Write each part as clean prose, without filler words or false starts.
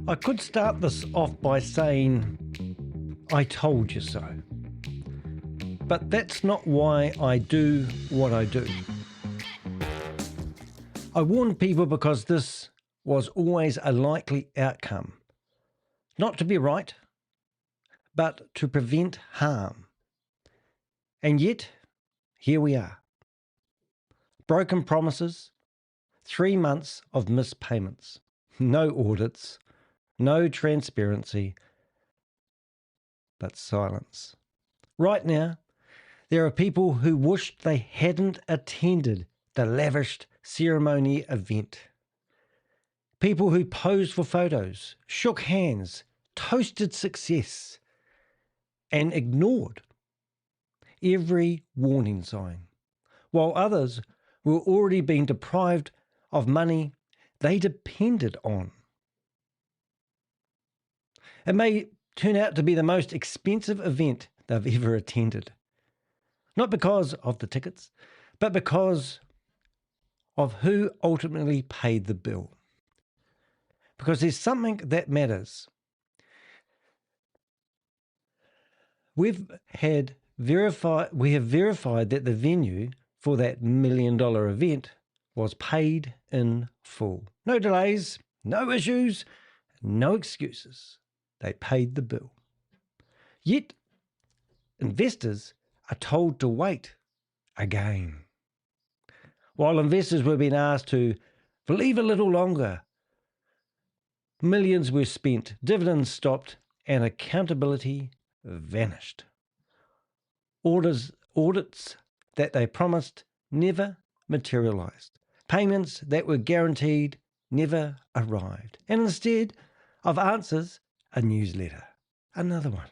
I could start this off by saying, I told you so. But that's not why I do what I do. I warned people because this was always a likely outcome. Not to be right, but to prevent harm. And yet, here we are. Broken promises, 3 months of missed payments, no audits, no transparency, but silence. Right now, there are people who wished they hadn't attended the lavished ceremony event. People who posed for photos, shook hands, toasted success, and ignored every warning sign, while others were already being deprived of money they depended on. It may turn out to be the most expensive event they've ever attended. Not because of the tickets, but because of who ultimately paid the bill. Because there's something that matters. We have verified that the venue for that $1 million event was paid in full. No delays, no issues, no excuses. They paid the bill. Yet, investors are told to wait again. While investors were being asked to believe a little longer, millions were spent, dividends stopped, and accountability vanished. Audits that they promised never materialized. Payments that were guaranteed never arrived. And instead of answers, a newsletter. Another one.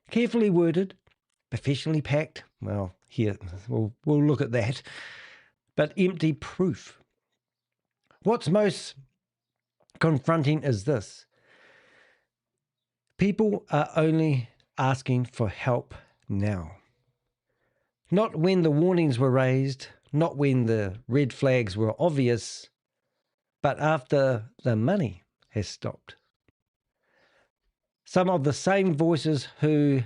Carefully worded, professionally packed. Well, here, we'll look at that. But empty proof. What's most confronting is this. People are only asking for help now. Not when the warnings were raised, not when the red flags were obvious, but after the money has stopped. Some of the same voices who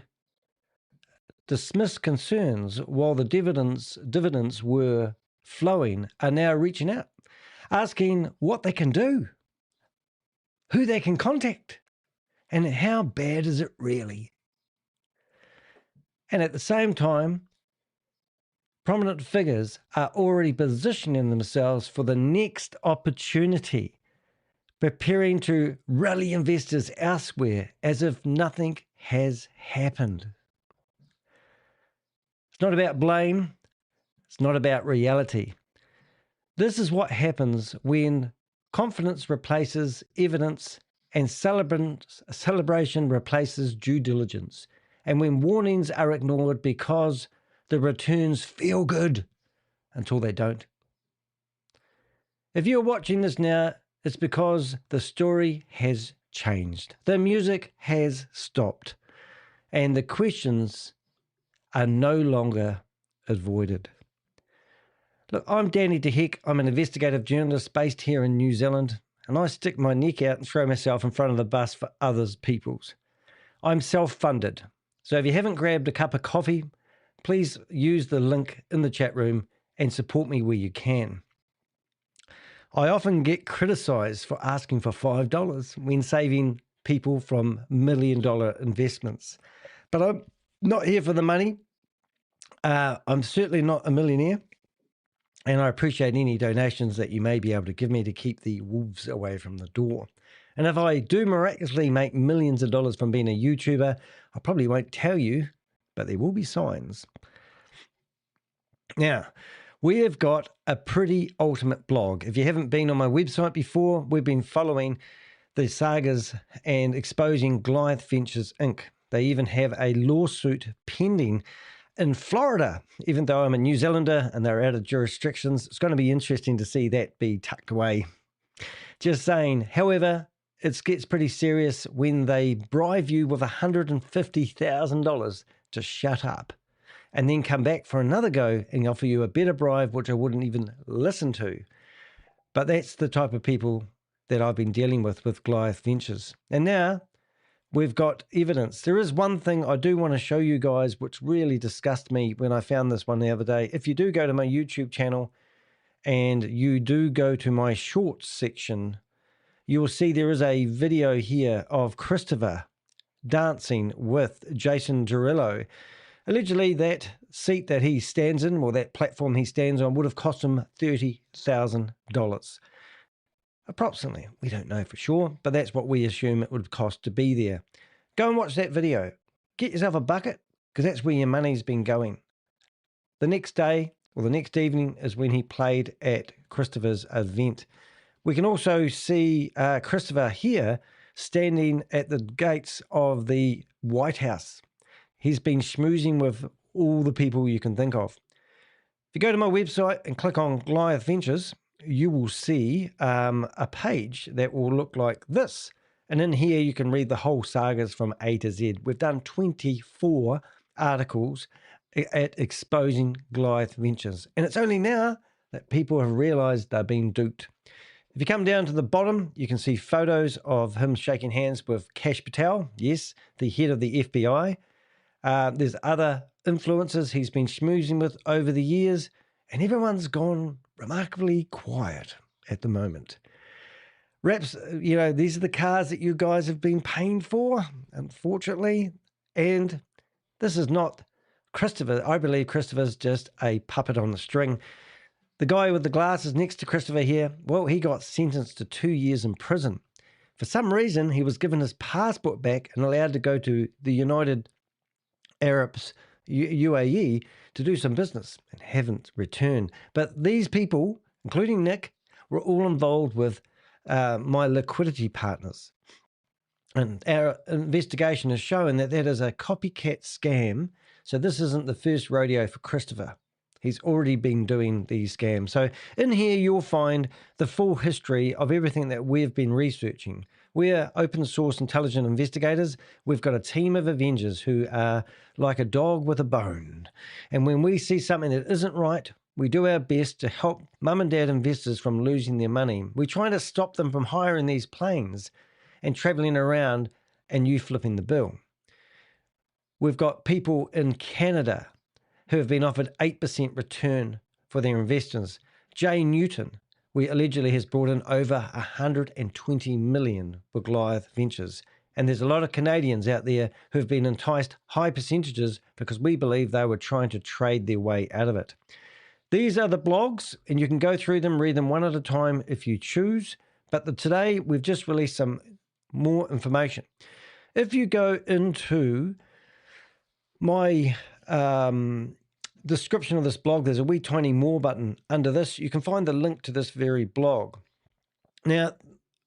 dismissed concerns while the dividends were flowing are now reaching out, asking what they can do, who they can contact, and how bad is it really? And at the same time, prominent figures are already positioning themselves for the next opportunity, preparing to rally investors elsewhere as if nothing has happened. It's not about blame. It's not about reality. This is what happens when confidence replaces evidence and celebration replaces due diligence, and when warnings are ignored because the returns feel good until they don't. If you're watching this now, it's because the story has changed. The music has stopped, and the questions are no longer avoided. Look, I'm Danny DeHeck. I'm an investigative journalist based here in New Zealand, and I stick my neck out and throw myself in front of the bus for others' peoples. I'm self-funded, so if you haven't grabbed a cup of coffee, please use the link in the chat room and support me where you can. I often get criticised for asking for $5 when saving people from $1 million investments. But I'm not here for the money. I'm certainly not a millionaire. And I appreciate any donations that you may be able to give me to keep the wolves away from the door. And if I do miraculously make millions of dollars from being a YouTuber, I probably won't tell you, but there will be signs. Now, we have got a pretty ultimate blog. If you haven't been on my website before, we've been following the sagas and exposing Goliath Ventures Inc. They even have a lawsuit pending in Florida, even though I'm a New Zealander and they're out of jurisdictions. It's going to be interesting to see that be tucked away. Just saying. However, it gets pretty serious when they bribe you with $150,000 to shut up, and then come back for another go and offer you a better bribe, which I wouldn't even listen to. But that's the type of people that I've been dealing with Goliath Ventures. And now we've got evidence. There is one thing I do want to show you guys which really disgusted me when I found this one the other day. If you do go to my YouTube channel and you do go to my shorts section, you will see there is a video here of Christopher dancing with Jason Derulo. Allegedly, that seat that he stands in, or that platform he stands on, would have cost him $30,000. Approximately. We don't know for sure, but that's what we assume it would cost to be there. Go and watch that video. Get yourself a bucket, because that's where your money's been going. The next day, or the next evening, is when he played at Christopher's event. We can also see Christopher here standing at the gates of the White House. He's been schmoozing with all the people you can think of. If you go to my website and click on Goliath Ventures, you will see a page that will look like this. And in here, you can read the whole sagas from A to Z. We've done 24 articles at exposing Goliath Ventures. And it's only now that people have realized they're being duped. If you come down to the bottom, you can see photos of him shaking hands with Kash Patel, yes, the head of the FBI. There's other influencers he's been schmoozing with over the years, and everyone's gone remarkably quiet at the moment. Perhaps, these are the cars that you guys have been paying for, unfortunately, and this is not Christopher. I believe Christopher's just a puppet on the string. The guy with the glasses next to Christopher here, well, he got sentenced to 2 years in prison. For some reason, he was given his passport back and allowed to go to the United Arabs, UAE, to do some business and haven't returned. But these people, including Nick, were all involved with my liquidity partners. And our investigation has shown that that is a copycat scam. So this isn't the first rodeo for Christopher. He's already been doing these scams. So in here, you'll find the full history of everything that we've been researching. We're open source intelligent investigators. We've got a team of Avengers who are like a dog with a bone. And when we see something that isn't right, we do our best to help mum and dad investors from losing their money. We're trying to stop them from hiring these planes and traveling around and you flipping the bill. We've got people in Canada who have been offered 8% return for their investors. Jay Newton, allegedly has brought in over 120 million for Goliath Ventures. And there's a lot of Canadians out there who have been enticed high percentages because we believe they were trying to trade their way out of it. These are the blogs, and you can go through them, read them one at a time if you choose. But today, we've just released some more information. If you go into my description of this blog, there's a wee tiny more button under this. You can find the link to this very blog. Now,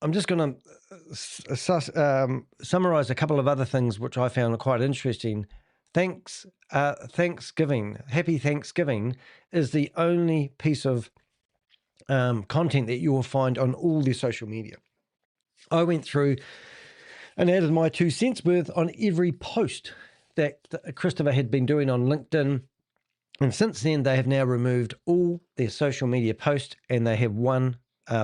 I'm just going to summarize a couple of other things which I found quite interesting. Thanksgiving, Happy Thanksgiving is the only piece of content that you will find on all their social media. I went through and added my 2 cents worth on every post that Christopher had been doing on LinkedIn. And since then, they have now removed all their social media posts and they have one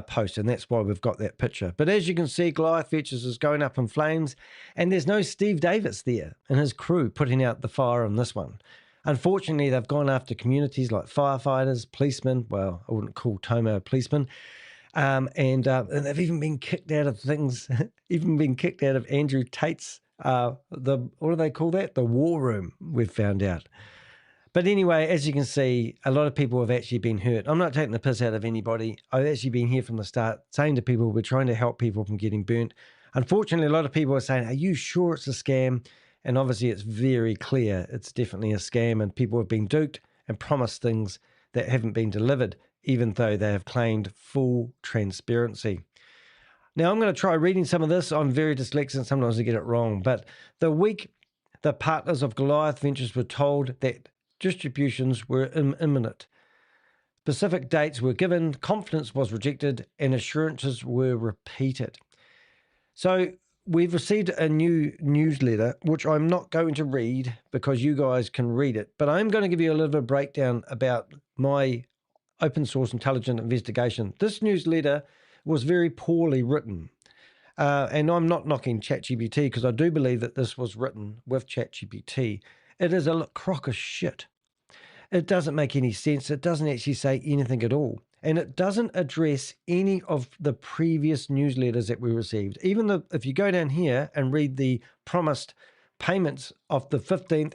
post, and that's why we've got that picture. But as you can see, Goliath Ventures is going up in flames, and there's no Steve Davis there and his crew putting out the fire on this one. Unfortunately, they've gone after communities like firefighters, policemen. Well, I wouldn't call Tomo a policeman. And they've even been kicked out of things, even been kicked out of Andrew Tate's, what do they call that? The war room, we've found out. But anyway, as you can see, a lot of people have actually been hurt. I'm not taking the piss out of anybody. I've actually been here from the start saying to people, we're trying to help people from getting burnt. Unfortunately, a lot of people are saying, are you sure it's a scam? And obviously it's very clear it's definitely a scam, and people have been duped and promised things that haven't been delivered, even though they have claimed full transparency. Now, I'm going to try reading some of this. I'm very dyslexic, sometimes I get it wrong. But the partners of Goliath Ventures were told that distributions were imminent. Specific dates were given, confidence was rejected, and assurances were repeated. So we've received a new newsletter, which I'm not going to read because you guys can read it, but I'm going to give you a little bit of breakdown about my open source intelligent investigation. This newsletter was very poorly written. And I'm not knocking ChatGPT because I do believe that this was written with ChatGPT. It is a crock of shit. It doesn't make any sense. It doesn't actually say anything at all. And it doesn't address any of the previous newsletters that we received. Even though if you go down here and read the promised payments of the 15th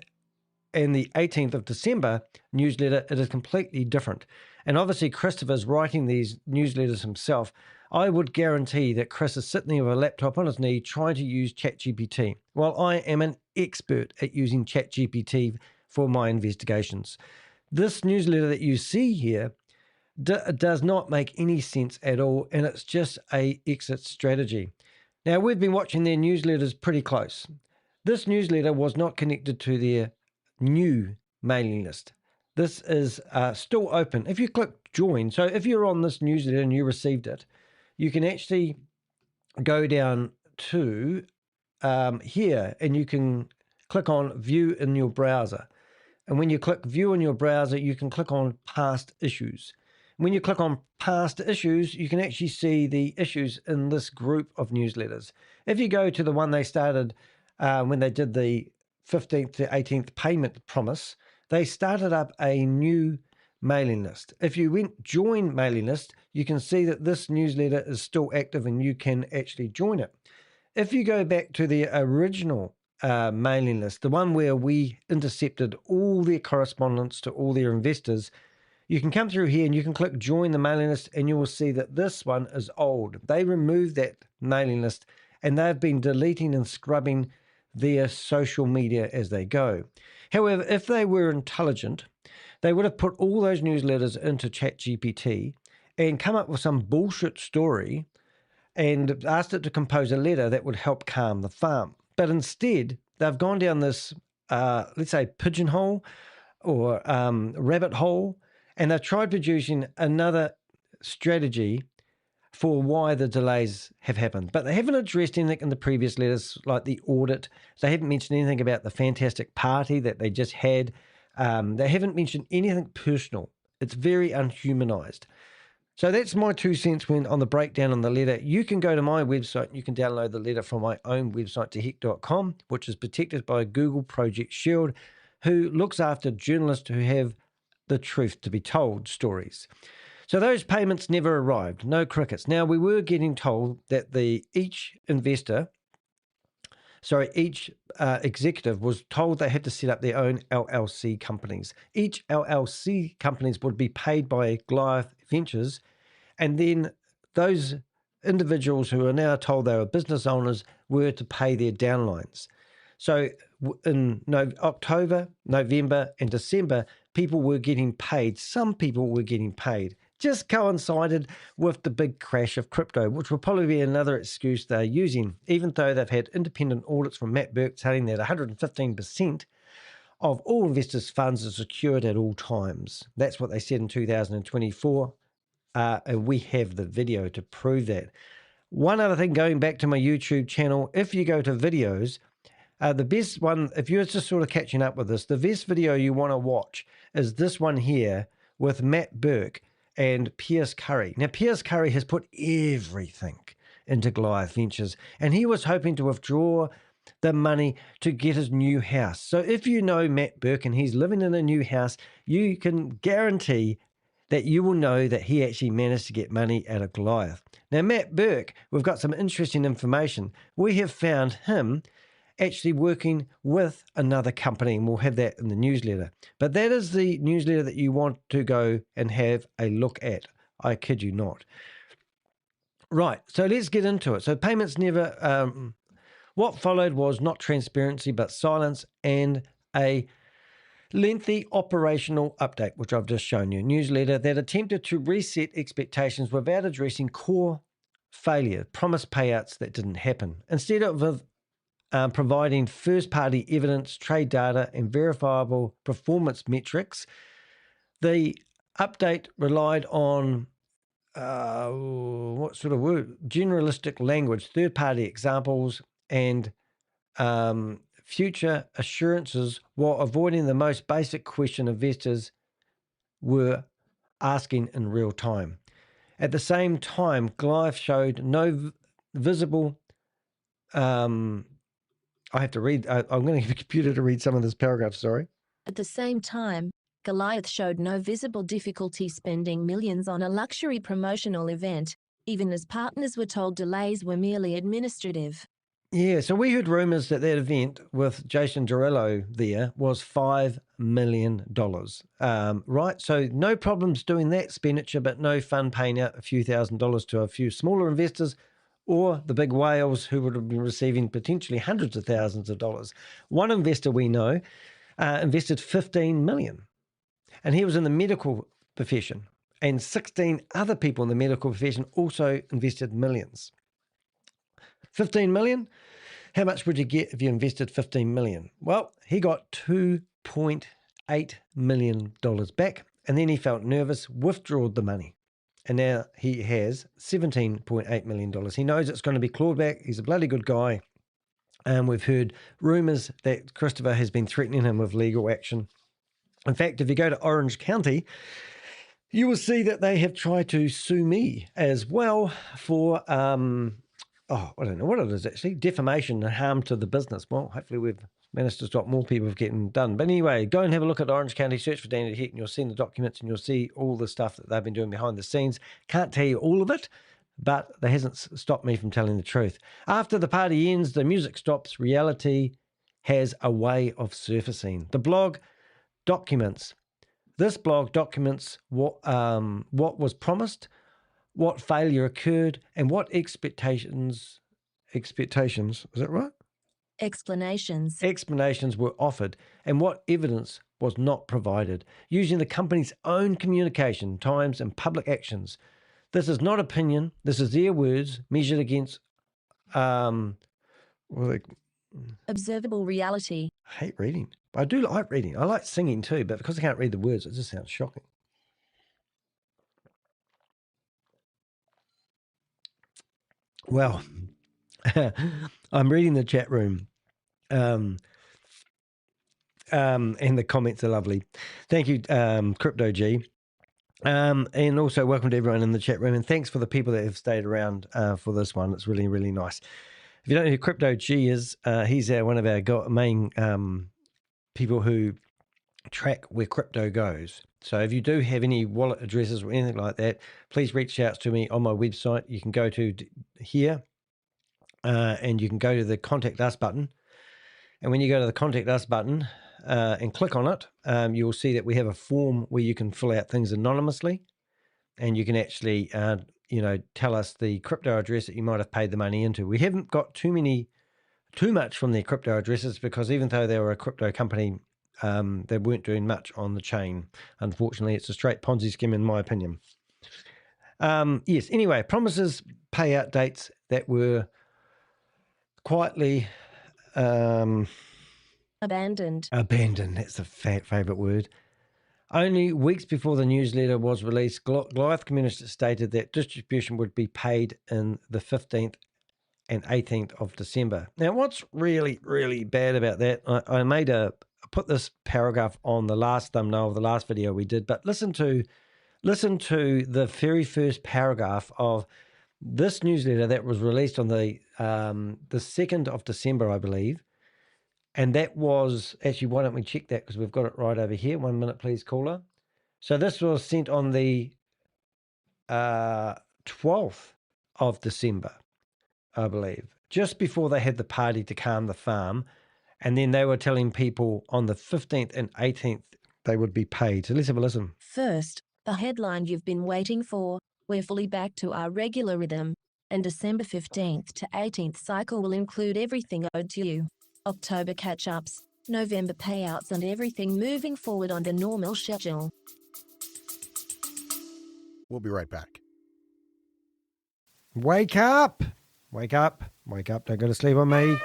and the 18th of December newsletter, it is completely different. And obviously, Christopher's writing these newsletters himself. I would guarantee that Chris is sitting there with a laptop on his knee trying to use ChatGPT. Well, I am an expert at using ChatGPT for my investigations. This newsletter that you see here does not make any sense at all, and it's just a exit strategy. Now, we've been watching their newsletters pretty close. This newsletter was not connected to their new mailing list. This is still open. If you click join, so if you're on this newsletter and you received it, you can actually go down to here and you can click on view in your browser. And when you click view in your browser, you can click on past issues. When you click on past issues, you can actually see the issues in this group of newsletters. If you go to the one they started when they did the 15th to 18th payment promise, they started up a new mailing list. If you went join mailing list, you can see that this newsletter is still active and you can actually join it. If you go back to the original mailing list, the one where we intercepted all their correspondence to all their investors, you can come through here and you can click join the mailing list and you will see that this one is old. They removed that mailing list and they've been deleting and scrubbing their social media as they go. However, if they were intelligent, they would have put all those newsletters into ChatGPT and come up with some bullshit story and asked it to compose a letter that would help calm the farm. But instead, they've gone down this, let's say, pigeonhole or rabbit hole, and they've tried producing another strategy for why the delays have happened. But they haven't addressed anything in the previous letters, like the audit. They haven't mentioned anything about the fantastic party that they just had. They haven't mentioned anything personal. It's very unhumanized. So that's my 2 cents when on the breakdown on the letter. You can go to my website. You can download the letter from my own website, toheck.com, which is protected by Google Project Shield, who looks after journalists who have the truth to be told stories. So those payments never arrived. No crickets. Now, we were getting told that each executive was told they had to set up their own LLC companies. Each LLC companies would be paid by Goliath Ventures, and then those individuals who are now told they were business owners were to pay their downlines. So in October, November, and December, people were getting paid. Some people were getting paid. Just coincided with the big crash of crypto, which will probably be another excuse they're using, even though they've had independent audits from Matt Burke telling that 115% of all investors' funds are secured at all times. That's what they said in 2024, and we have the video to prove that. One other thing, going back to my YouTube channel, if you go to videos, the best one, if you're just sort of catching up with this, the best video you want to watch is this one here with Matt Burke and Piers Curry. Now, Piers Curry has put everything into Goliath Ventures, and he was hoping to withdraw the money to get his new house. So if you know Matt Burke and he's living in a new house, you can guarantee that you will know that he actually managed to get money out of Goliath. Now, Matt Burke, we've got some interesting information. We have found him actually working with another company, and we'll have that in the newsletter. But that is the newsletter that you want to go and have a look at. I kid you not. Right, so let's get into it. So payments never, what followed was not transparency, but silence and a lengthy operational update, which I've just shown you. Newsletter that attempted to reset expectations without addressing core failure, promised payouts that didn't happen. Instead of providing first-party evidence, trade data, and verifiable performance metrics, the update relied on what sort of word? Generalistic language, third-party examples, and future assurances, while avoiding the most basic question investors were asking in real time. At the same time, Goliath showed no visible. I have to read. I'm going to get a computer to read some of this paragraph. Sorry. At the same time, Goliath showed no visible difficulty spending millions on a luxury promotional event, even as partners were told delays were merely administrative. Yeah, so we heard rumours that event with Jason Derulo there was $5 million, right? So no problems doing that expenditure, but no fun paying out a few $1,000s to a few smaller investors or the big whales who would have been receiving potentially hundreds of thousands of dollars. One investor we know invested $15 million, and he was in the medical profession, and 16 other people in the medical profession also invested millions. 15 million? How much would you get if you invested 15 million? Well, he got $2.8 million back, and then he felt nervous, withdrew the money. And now he has $17.8 million. He knows it's going to be clawed back. He's a bloody good guy. And we've heard rumours that Christopher has been threatening him with legal action. In fact, if you go to Orange County, you will see that they have tried to sue me as well for, I don't know what it is actually, defamation and harm to the business. Well, hopefully we've managed to stop more people from getting done. But anyway, go and have a look at Orange County, search for Danny Heck, and you'll see the documents and you'll see all the stuff that they've been doing behind the scenes. Can't tell you all of it, but that hasn't stopped me from telling the truth. After the party ends, the music stops. Reality has a way of surfacing. The blog documents. This blog documents what was promised, what failure occurred, and what expectations, is that right? Explanations were offered, and what evidence was not provided, using the company's own communication, times, and public actions. This is not opinion. This is their words measured against observable reality. I hate reading. I do like reading. I like singing too, but because I can't read the words, it just sounds shocking. Well, I'm reading the chat room, and the comments are lovely. Thank you, Crypto G. And also welcome to everyone in the chat room, and thanks for the people that have stayed around for this one. It's really, really nice. If you don't know who Crypto G is, he's one of our main people who track where crypto goes. So if you do have any wallet addresses or anything like that, please reach out to me on my website. You can go to here and you can go to the Contact Us button. And when you go to the Contact Us button and click on it, you'll see that we have a form where you can fill out things anonymously, and you can actually, tell us the crypto address that you might have paid the money into. We haven't got too much from their crypto addresses because even though they were a crypto company, they weren't doing much on the chain. Unfortunately, it's a straight Ponzi scheme in my opinion. Yes, anyway, promises, payout dates that were quietly abandoned. That's a favourite word. Only weeks before the newsletter was released, Goliath Community stated that distribution would be paid in the 15th and 18th of December. Now, what's really, really bad about that, I put this paragraph on the last thumbnail of the last video we did, but listen to the very first paragraph of this newsletter that was released on the 2nd of December, I believe. And that was, actually, why don't we check that because we've got it right over here. 1 minute, please, caller. So this was sent on the 12th of December, I believe, just before they had the party to calm the farm. And then they were telling people on the 15th and 18th they would be paid. So let's have a listen. First, the headline you've been waiting for. We're fully back to our regular rhythm, and December 15th to 18th cycle will include everything owed to you. October catch-ups, November payouts, and everything moving forward on the normal schedule. We'll be right back. Wake up! Wake up! Wake up! Don't go to sleep on me.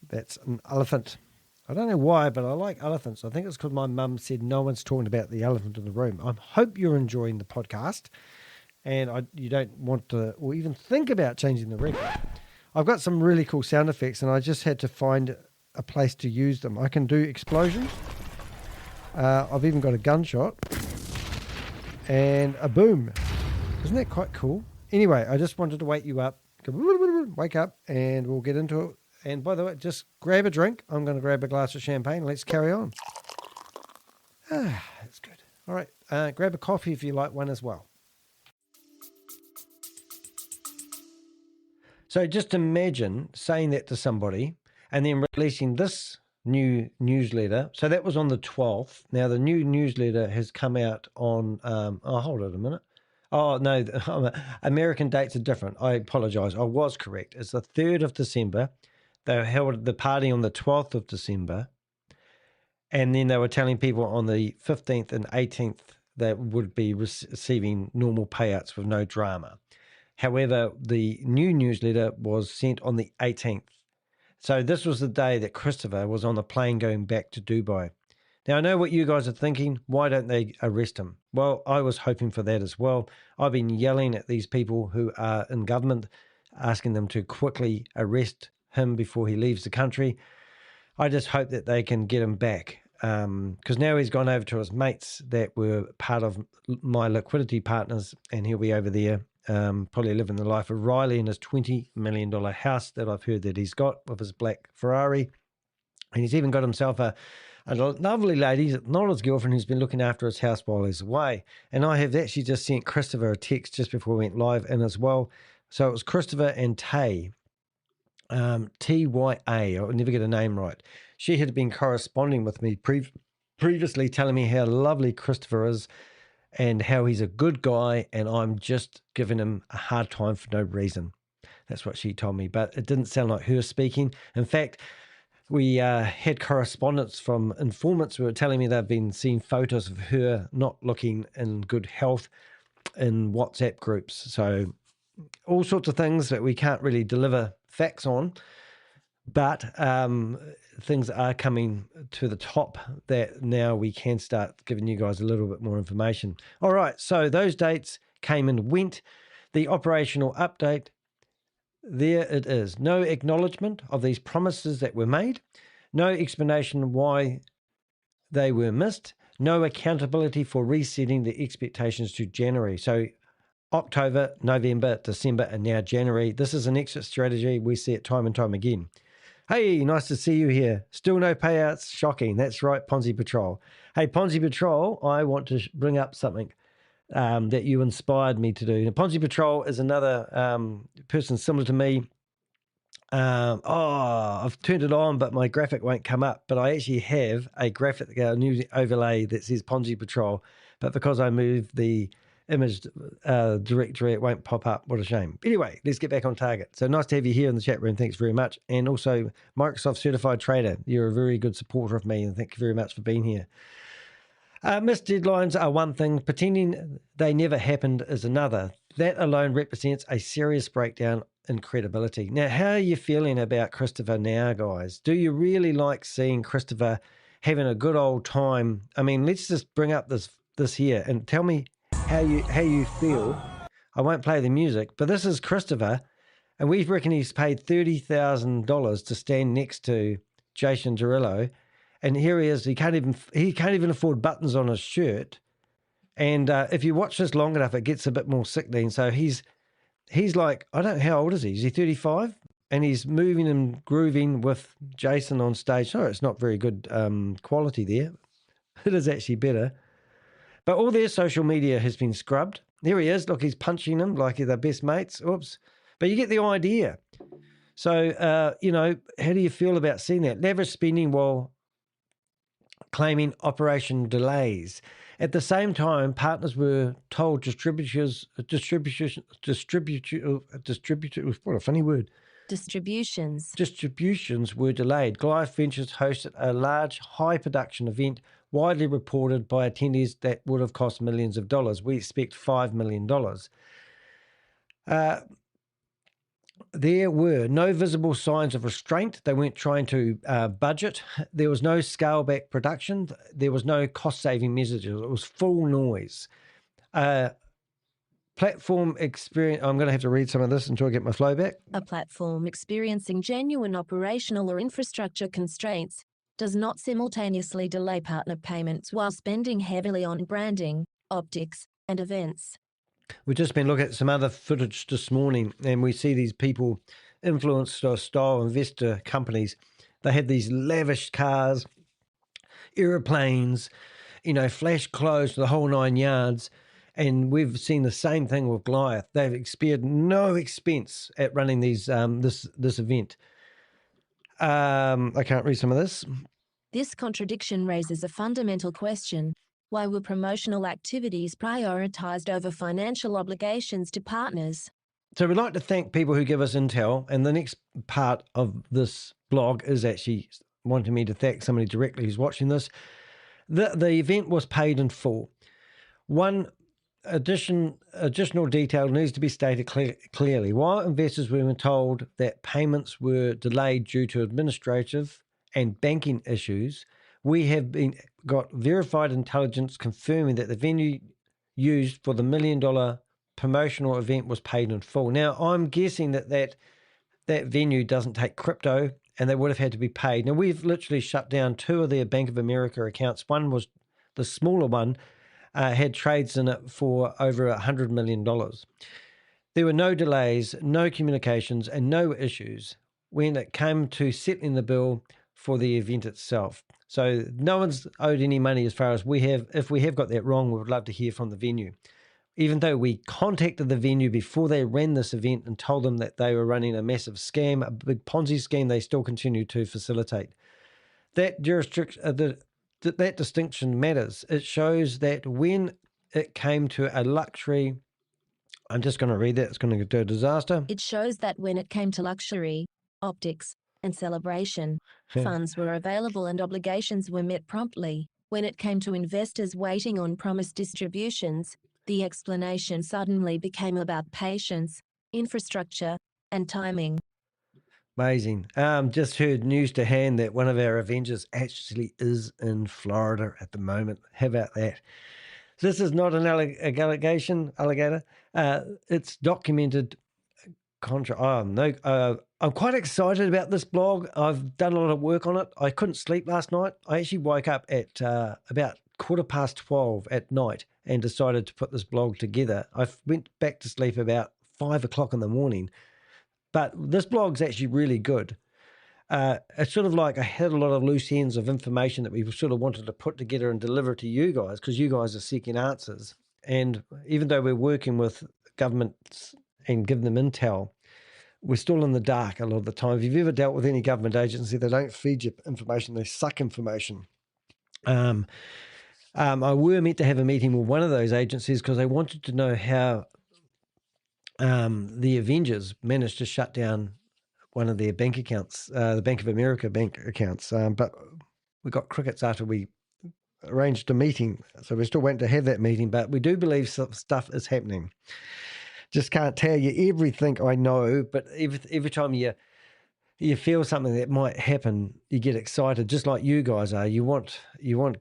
That's an elephant. I don't know why, but I like elephants. I think it's because my mum said no one's talking about the elephant in the room. I hope you're enjoying the podcast and you don't want to or even think about changing the record. I've got some really cool sound effects and I just had to find a place to use them. I can do explosions. I've even got a gunshot. and a boom. Isn't that quite cool? Anyway, I just wanted to wake you up. Wake up and we'll get into it. And by the way, just grab a drink. I'm going to grab a glass of champagne. Let's carry on. That's good. All right. Grab a coffee if you like one as well. So just imagine saying that to somebody and then releasing this new newsletter. So that was on the 12th. Now the new newsletter has come out on, hold on a minute. Oh, no, American dates are different. I apologize. I was correct. It's the 3rd of December. They held the party on the 12th of December. And then they were telling people on the 15th and 18th that would be receiving normal payouts with no drama. However, the new newsletter was sent on the 18th. So this was the day that Christopher was on the plane going back to Dubai. Now, I know what you guys are thinking. Why don't they arrest him? Well, I was hoping for that as well. I've been yelling at these people who are in government, asking them to quickly arrest him before he leaves the country. I just hope that they can get him back, because now he's gone over to his mates that were part of my liquidity partners, and he'll be over there probably living the life of Riley in his $20 million house that I've heard that he's got with his black Ferrari. And he's even got himself a lovely lady, not his girlfriend, who's been looking after his house while he's away. And I have actually just sent Christopher a text just before we went live in as well. So it was Christopher and Tay, T-Y-A, I'll never get a name right. She had been corresponding with me previously, telling me how lovely Christopher is and how he's a good guy, and I'm just giving him a hard time for no reason. That's what she told me, but it didn't sound like her speaking. In fact, we had correspondence from informants who were telling me they've been seeing photos of her not looking in good health in WhatsApp groups. So all sorts of things that we can't really deliver facts on, but things are coming to the top that now we can start giving you guys a little bit more information. All right, so those dates came and went. The operational update, there it is. No acknowledgement of these promises that were made. No explanation why they were missed. No accountability for resetting the expectations to January. So October, November, December, and now January. This is an exit strategy. We see it time and time again. Hey, nice to see you here. Still no payouts. Shocking. That's right, Ponzi Patrol. Hey, Ponzi Patrol, I want to bring up something that you inspired me to do. Now, Ponzi Patrol is another person similar to me. I've turned it on, but my graphic won't come up. But I actually have a graphic, a new overlay that says Ponzi Patrol. But because I moved the image directory, it won't pop up. What a shame. Anyway, let's get back on target. So nice to have you here in the chat room. Thanks very much. And also Microsoft Certified Trader. You're a very good supporter of me, and thank you very much for being here. Missed deadlines are one thing. Pretending they never happened is another. That alone represents a serious breakdown in credibility. Now, how are you feeling about Christopher now, guys? Do you really like seeing Christopher having a good old time? I mean, let's just bring up this here and tell me how you feel. I won't play the music, but this is Christopher, and we reckon he's paid $30,000 to stand next to Jason Derulo, and here he is. He can't even afford buttons on his shirt. And if you watch this long enough, it gets a bit more sickening. So he's like, I don't know, how old is he? Is he 35? And he's moving and grooving with Jason on stage. Sorry, it's not very good quality there. It is actually better. But all their social media has been scrubbed. There he is. Look, he's punching him like they're best mates. Oops. But you get the idea. So, how do you feel about seeing that? Lavish spending while claiming operation delays. At the same time, partners were told distributions, what a funny word. Distributions were delayed. Goliath Ventures hosted a large, high-production event widely reported by attendees that would have cost millions of dollars. We expect $5 million. There were no visible signs of restraint. They weren't trying to budget. There was no scale-back production. There was no cost-saving messages. It was full noise. Platform experience. I'm going to have to read some of this until I get my flow back. A platform experiencing genuine operational or infrastructure constraints does not simultaneously delay partner payments while spending heavily on branding, optics, and events. We've just been looking at some other footage this morning, and we see these people, influencer style investor companies. They have these lavish cars, aeroplanes, flash clothes, the whole 9 yards. And we've seen the same thing with Goliath. They've spared no expense at running these this event. I can't read some of this. This contradiction raises a fundamental question. Why were promotional activities prioritized over financial obligations to partners? So we'd like to thank people who give us intel. And the next part of this blog is actually wanting me to thank somebody directly who's watching this. The event was paid in full. One additional detail needs to be stated clearly. While investors were told that payments were delayed due to administrative and banking issues, we have got verified intelligence confirming that the venue used for the $1 million promotional event was paid in full. Now, I'm guessing that venue doesn't take crypto, and they would have had to be paid. Now, we've literally shut down 2 of their Bank of America accounts. One was the smaller one, had trades in it for over $100 million. There were no delays, no communications, and no issues when it came to settling the bill for the event itself. So no one's owed any money as far as we have. If we have got that wrong, we would love to hear from the venue. Even though we contacted the venue before they ran this event and told them that they were running a massive scam, a big Ponzi scheme, they still continue to facilitate. That that distinction matters. It shows that when it came to a luxury, I'm just going to read that, it's going to do a disaster. It shows that when it came to luxury, optics, and celebration, funds were available and obligations were met promptly. When it came to investors waiting on promised distributions, the explanation suddenly became about patience, infrastructure, and timing. Amazing. Just heard news to hand that one of our Avengers actually is in Florida at the moment. How about that? This is not an alligator. It's documented. I'm quite excited about this blog. I've done a lot of work on it. I couldn't sleep last night. I actually woke up at about 12:15 at night and decided to put this blog together. I went back to sleep about 5 o'clock in the morning. But this blog's actually really good. It's sort of like I had a lot of loose ends of information that we sort of wanted to put together and deliver to you guys because you guys are seeking answers. And even though we're working with governments and giving them intel, we're still in the dark a lot of the time. If you've ever dealt with any government agency, they don't feed you information, they suck information. I were meant to have a meeting with one of those agencies because they wanted to know how the Avengers managed to shut down one of their bank accounts, the Bank of America bank accounts. But we got crickets after we arranged a meeting. So we're still waiting to have that meeting, but we do believe stuff is happening. Just can't tell you everything I know, but every time you feel something that might happen, you get excited, just like you guys are. You want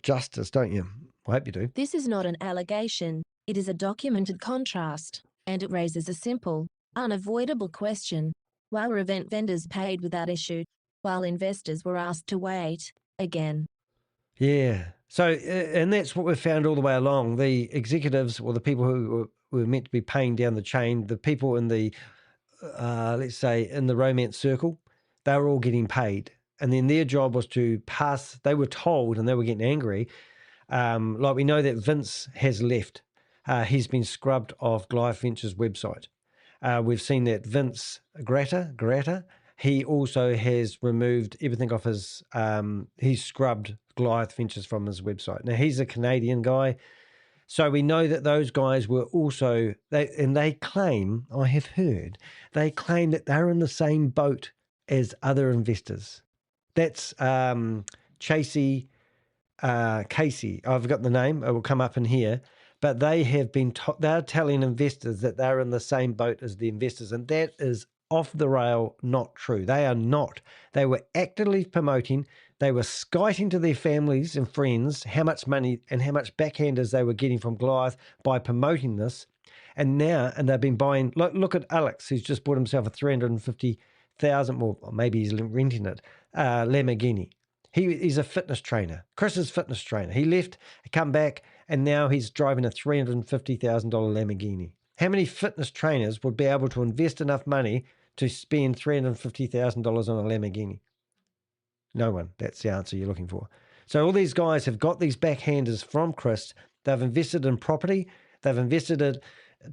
justice, don't you? I hope you do. This is not an allegation. It is a documented contrast, and it raises a simple, unavoidable question. Why were event vendors paid without issue, while investors were asked to wait again? Yeah. So, and that's what we've found all the way along. The executives or the people who were meant to be paying down the chain, the people in the, let's say, in the romance circle, they were all getting paid. And then their job was to pass, they were told, and they were getting angry. Like we know that Vince has left. He's been scrubbed off Goliath Ventures' website. We've seen that Vince Gratta, he also has removed everything off his, he's scrubbed Goliath Ventures from his website. Now, he's a Canadian guy. So we know that those guys were also, they claim, I have heard, they claim that they're in the same boat as other investors. That's Casey, I've got the name, it will come up in here, but they have been, they're telling investors that they're in the same boat as the investors, and that is off the rail, not true. They are not. They were actively promoting, they were skiting to their families and friends how much money and how much backhanders they were getting from Goliath by promoting this. And now, and they've been buying, look at Alex, who's just bought himself a 350,000, or maybe he's renting it, Lamborghini. He's a fitness trainer. Chris is a fitness trainer. He left, come back, and now he's driving a $350,000 Lamborghini. How many fitness trainers would be able to invest enough money to spend $350,000 on a Lamborghini? No one. That's the answer you're looking for. So all these guys have got these backhanders from Chris. They've invested in property. They've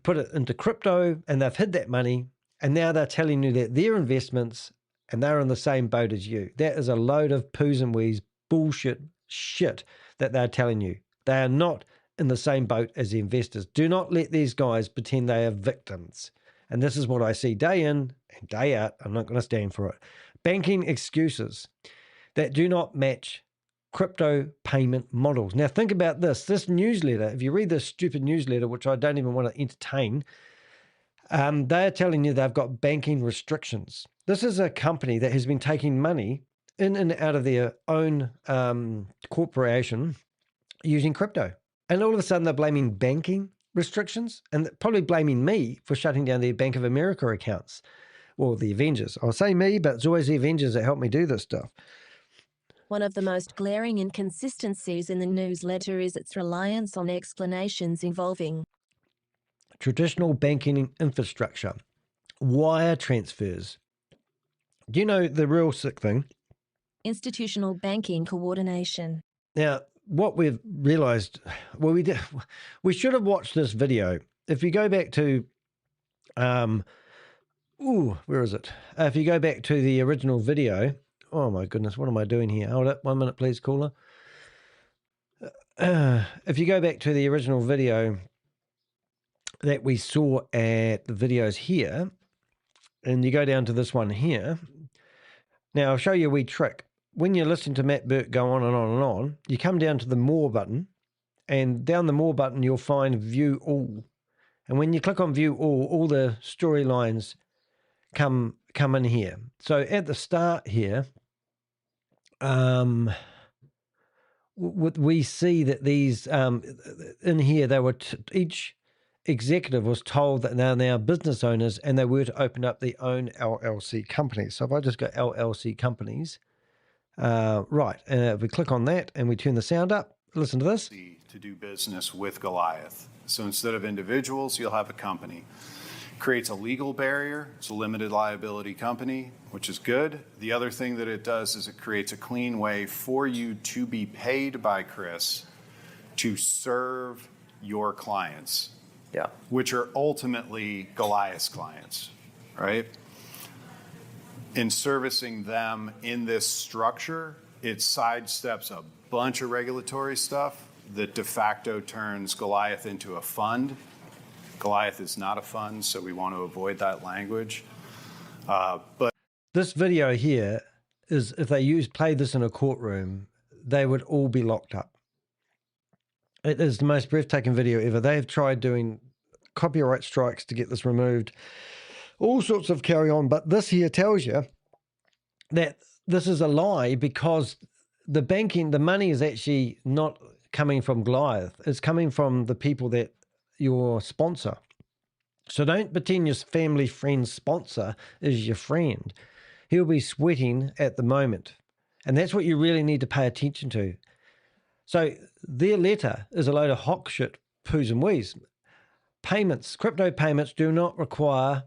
put it into crypto, and they've hid that money. And now they're telling you that their investments, and they're in the same boat as you. That is a load of poos and wees bullshit shit that they're telling you. They are not in the same boat as the investors. Do not let these guys pretend they are victims. And this is what I see day in and day out. I'm not going to stand for it. Banking excuses that do not match crypto payment models. Now think about this newsletter. If you read this stupid newsletter, which I don't even want to entertain, they're telling you they've got banking restrictions. This is a company that has been taking money in and out of their own corporation using crypto. And all of a sudden they're blaming banking restrictions and probably blaming me for shutting down their Bank of America accounts. Or the Avengers. I'll say me, but it's always the Avengers that help me do this stuff. One of the most glaring inconsistencies in the newsletter is its reliance on explanations involving Traditional banking infrastructure, wire transfers. Do you know the real sick thing? institutional banking coordination. Now, what we've realized, well, we should have watched this video. If you go back to, where is it? If you go back to the original video, oh my goodness, what am I doing here? Hold up, 1 minute, please, caller. If you go back to the original video that we saw at the videos here, and you go down to this one here, now I'll show you a wee trick. When you're listening to Matt Burke go on and on and on, you come down to the More button, and down the More button, you'll find View All. And when you click on View All the storylines come in here. So at the start here, we see that these, in here, they were each executive was told that they're now business owners and they were to open up their own LLC companies. So if I just go LLC companies, right, and if we click on that and we turn the sound up, listen to this. To do business with Goliath. So instead of individuals, you'll have a company. Creates a legal barrier. It's a limited liability company, which is good. The other thing that it does is it creates a clean way for you to be paid by Chris to serve your clients, which are ultimately Goliath's clients, right? In servicing them in this structure, it sidesteps a bunch of regulatory stuff that de facto turns Goliath into a fund. Goliath is not a fund, so we want to avoid that language. But this video here is, if they played this in a courtroom, they would all be locked up. It is the most breathtaking video ever. They have tried doing copyright strikes to get this removed, all sorts of carry on. But this here tells you that this is a lie, because the money is actually not coming from Goliath. It's coming from the people that your sponsor. So don't pretend your family friend's sponsor is your friend. He'll be sweating at the moment. And that's what you really need to pay attention to. So their letter is a load of hock shit, poos and wees. Payments, crypto payments do not require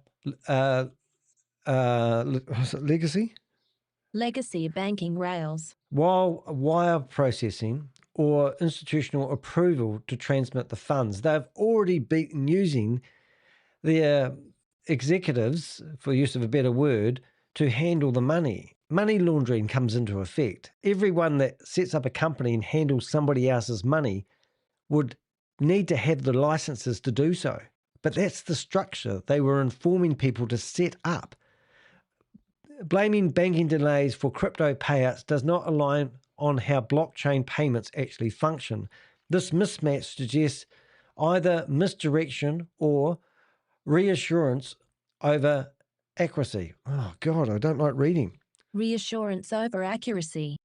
legacy? Legacy banking rails. While wire processing or institutional approval to transmit the funds. They've already been using their executives, for use of a better word, to handle the money. Money laundering comes into effect. Everyone that sets up a company and handles somebody else's money would need to have the licenses to do so. But that's the structure they were informing people to set up. Blaming banking delays for crypto payouts does not align on how blockchain payments actually function. This mismatch suggests either misdirection or reassurance over accuracy. Oh, God, I don't like reading. Reassurance over accuracy.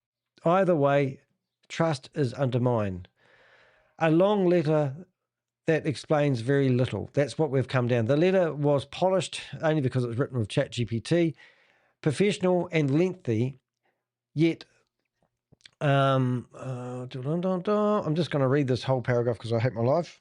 Either way, trust is undermined. A long letter that explains very little. That's what we've come down. The letter was polished only because it was written with ChatGPT, professional and lengthy, yet I'm just going to read this whole paragraph because I hate my life.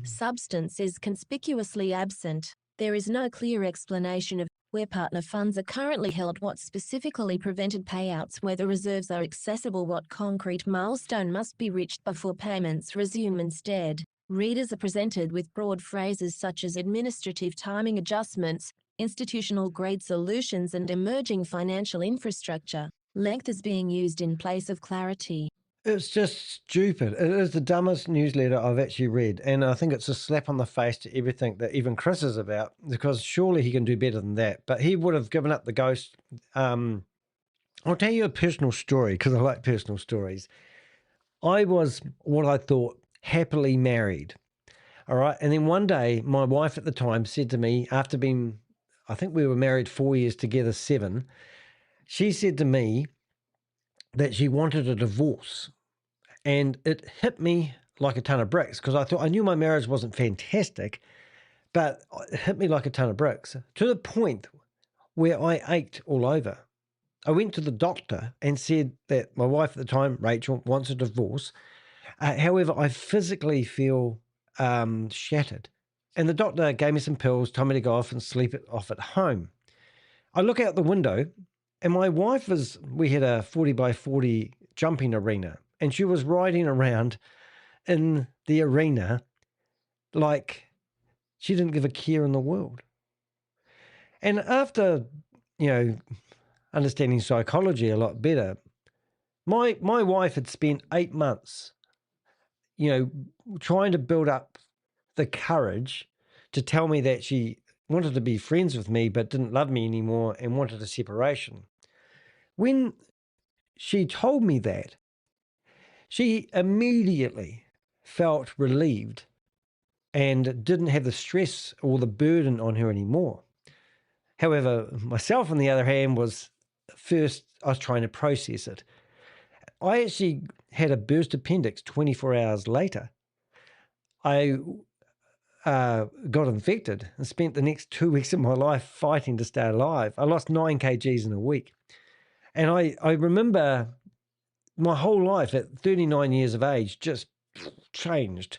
Substance is conspicuously absent. There is no clear explanation of where partner funds are currently held, what specifically prevented payouts, whether reserves are accessible, what concrete milestone must be reached before payments resume. Instead, readers are presented with broad phrases such as administrative timing adjustments, institutional grade solutions, and emerging financial infrastructure. Length is being used in place of clarity. It's just stupid. It is the dumbest newsletter I've actually read. And I think it's a slap on the face to everything that even Chris is about, because surely he can do better than that. But he would have given up the ghost. I'll tell you a personal story because I like personal stories. I was what I thought happily married. All right. And then one day, my wife at the time said to me, after being, I think we were married 4 years together, 7, she said to me that she wanted a divorce. And it hit me like a ton of bricks because I knew my marriage wasn't fantastic, but it hit me like a ton of bricks to the point where I ached all over. I went to the doctor and said that my wife at the time, Rachel, wants a divorce. However, I physically feel shattered. And the doctor gave me some pills, told me to go off and sleep it off at home. I look out the window and my wife we had a 40 by 40 jumping arena. And she was riding around in the arena like she didn't give a care in the world. And after, understanding psychology a lot better, my wife had spent 8 months, trying to build up the courage to tell me that she wanted to be friends with me but didn't love me anymore and wanted a separation. When she told me that, she immediately felt relieved and didn't have the stress or the burden on her anymore. However, myself, on the other hand, I was trying to process it. I actually had a burst appendix 24 hours later. I got infected and spent the next 2 weeks of my life fighting to stay alive. I lost 9 kgs in a week. And I remember my whole life at 39 years of age just changed.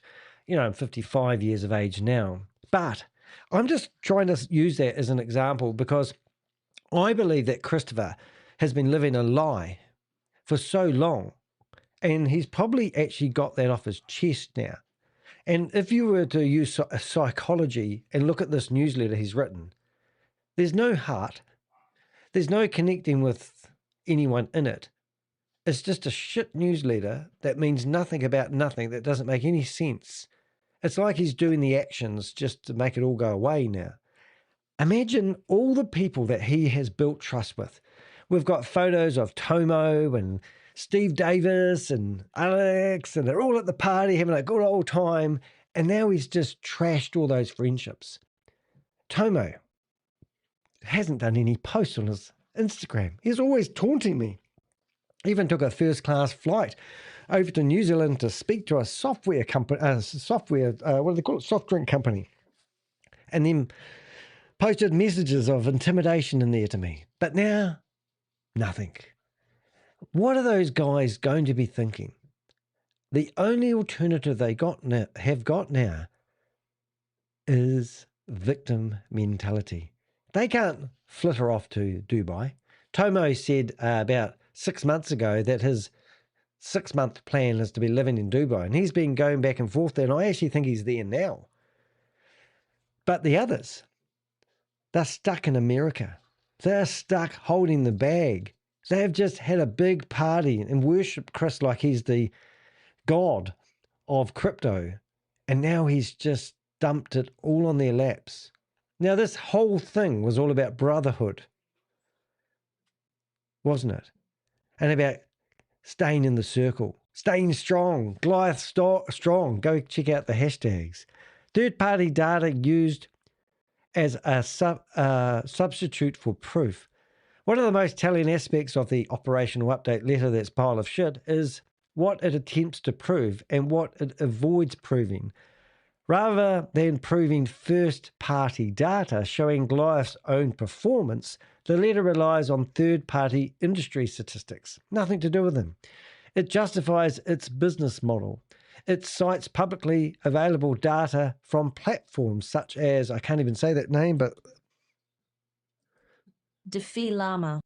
I'm 55 years of age now. But I'm just trying to use that as an example because I believe that Christopher has been living a lie for so long, and he's probably actually got that off his chest now. And if you were to use psychology and look at this newsletter he's written, there's no heart. There's no connecting with anyone in it. It's just a shit newsletter that means nothing about nothing, that doesn't make any sense. It's like he's doing the actions just to make it all go away now. Imagine all the people that he has built trust with. We've got photos of Tomo and Steve Davis and Alex, and they're all at the party having a good old time. And now he's just trashed all those friendships. Tomo hasn't done any posts on his Instagram. He's always taunting me. Even took a first-class flight over to New Zealand to speak to a software company, what do they call it? Soft drink company. And then posted messages of intimidation in there to me. But now, nothing. What are those guys going to be thinking? The only alternative they have got now is victim mentality. They can't flitter off to Dubai. Tomo said about 6 months ago that his 6-month plan is to be living in Dubai, and he's been going back and forth there, and I actually think he's there now. But the others, they're stuck in America. They're stuck holding the bag. They've just had a big party and worshipped Chris like he's the god of crypto, and now he's just dumped it all on their laps. Now, this whole thing was all about brotherhood, wasn't it? And about staying in the circle, staying strong, Goliath strong. Go check out the hashtags. Third-party data used as a substitute for proof. One of the most telling aspects of the operational update letter that's pile of shit is what it attempts to prove and what it avoids proving. Rather than proving first-party data showing Goliath's own performance, the letter relies on third-party industry statistics. Nothing to do with them. It justifies its business model. It cites publicly available data from platforms such as, I can't even say that name, but Defi Llama.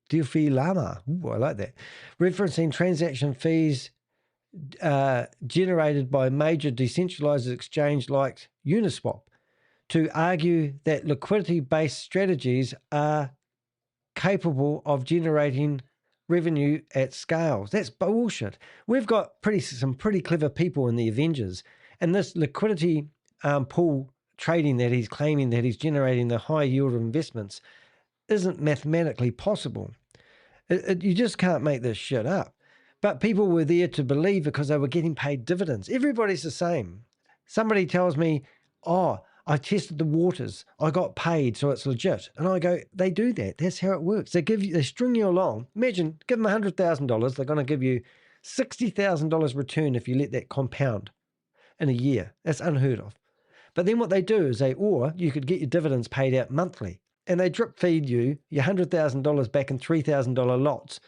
Defi Llama. Ooh, I like that. Referencing transaction fees generated by major decentralized exchange like Uniswap to argue that liquidity-based strategies are capable of generating revenue at scales. That's bullshit. We've got some pretty clever people in the Avengers, and this liquidity pool trading that he's claiming that he's generating the high yield of investments isn't mathematically possible. You just can't make this shit up. But people were there to believe because they were getting paid dividends. Everybody's the same. Somebody tells me, oh, I tested the waters. I got paid, so it's legit. And I go, they do that. That's how it works. They string you along. Imagine, give them $100,000. They're going to give you $60,000 return if you let that compound in a year. That's unheard of. But then what they do is or you could get your dividends paid out monthly. And they drip feed you your $100,000 back in $3,000 lots.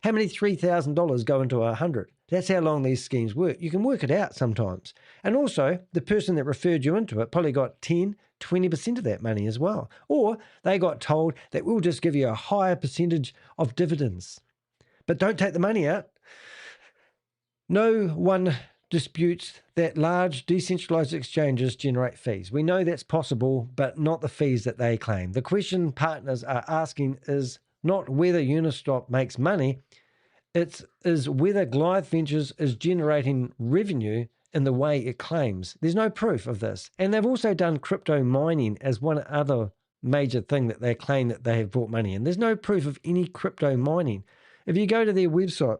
How many $3,000 go into 100? That's how long these schemes work. You can work it out sometimes. And also, the person that referred you into it probably got 10, 20% of that money as well. Or they got told that we'll just give you a higher percentage of dividends. But don't take the money out. No one disputes that large decentralized exchanges generate fees. We know that's possible, but not the fees that they claim. The question partners are asking is not whether Uniswap makes money, it is whether Goliath Ventures is generating revenue in the way it claims. There's no proof of this. And they've also done crypto mining as one other major thing that they claim that they have brought money in. There's no proof of any crypto mining. If you go to their website,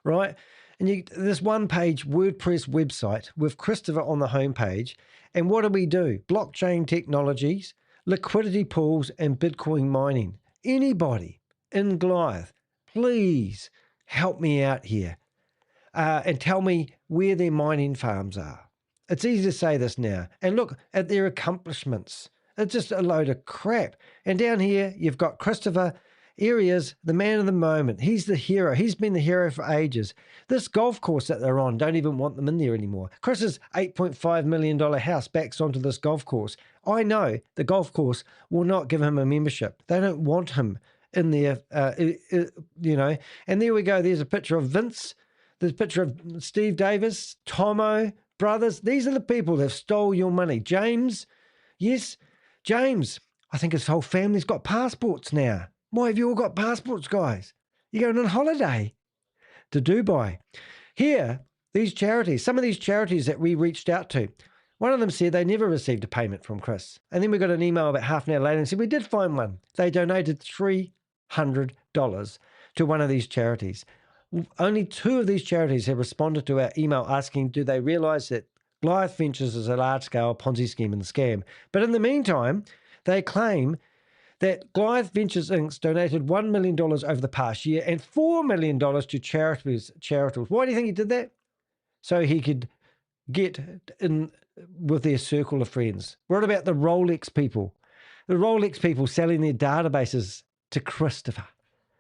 right, and this one-page WordPress website with Christopher on the homepage, and what do? Blockchain technologies, liquidity pools, and Bitcoin mining. Anybody in Goliath, please help me out here and tell me where their mining farms are. It's easy to say this now. And look at their accomplishments. It's just a load of crap. And down here, you've got Christopher Areas, the man of the moment. He's the hero. He's been the hero for ages. This golf course that they're on, don't even want them in there anymore. Chris's $8.5 million house backs onto this golf course. I know the golf course will not give him a membership. They don't want him in there, you know. And there we go. There's a picture of Vince. There's a picture of Steve Davis, Tomo, brothers. These are the people that stole your money. James, yes, James. I think his whole family's got passports now. Why have you all got passports, guys? You're going on holiday to Dubai. Here, these charities, some of these charities that we reached out to, one of them said they never received a payment from Chris. And then we got an email about half an hour later and said, we did find one. They donated $300 to one of these charities. Only 2 of these charities have responded to our email asking, do they realize that Goliath Ventures is a large-scale Ponzi scheme and scam? But in the meantime, they claim that Goliath Ventures Inc. donated $1 million over the past year and $4 million to charities. Why do you think he did that? So he could get in with their circle of friends. What about the Rolex people? The Rolex people selling their databases to Christopher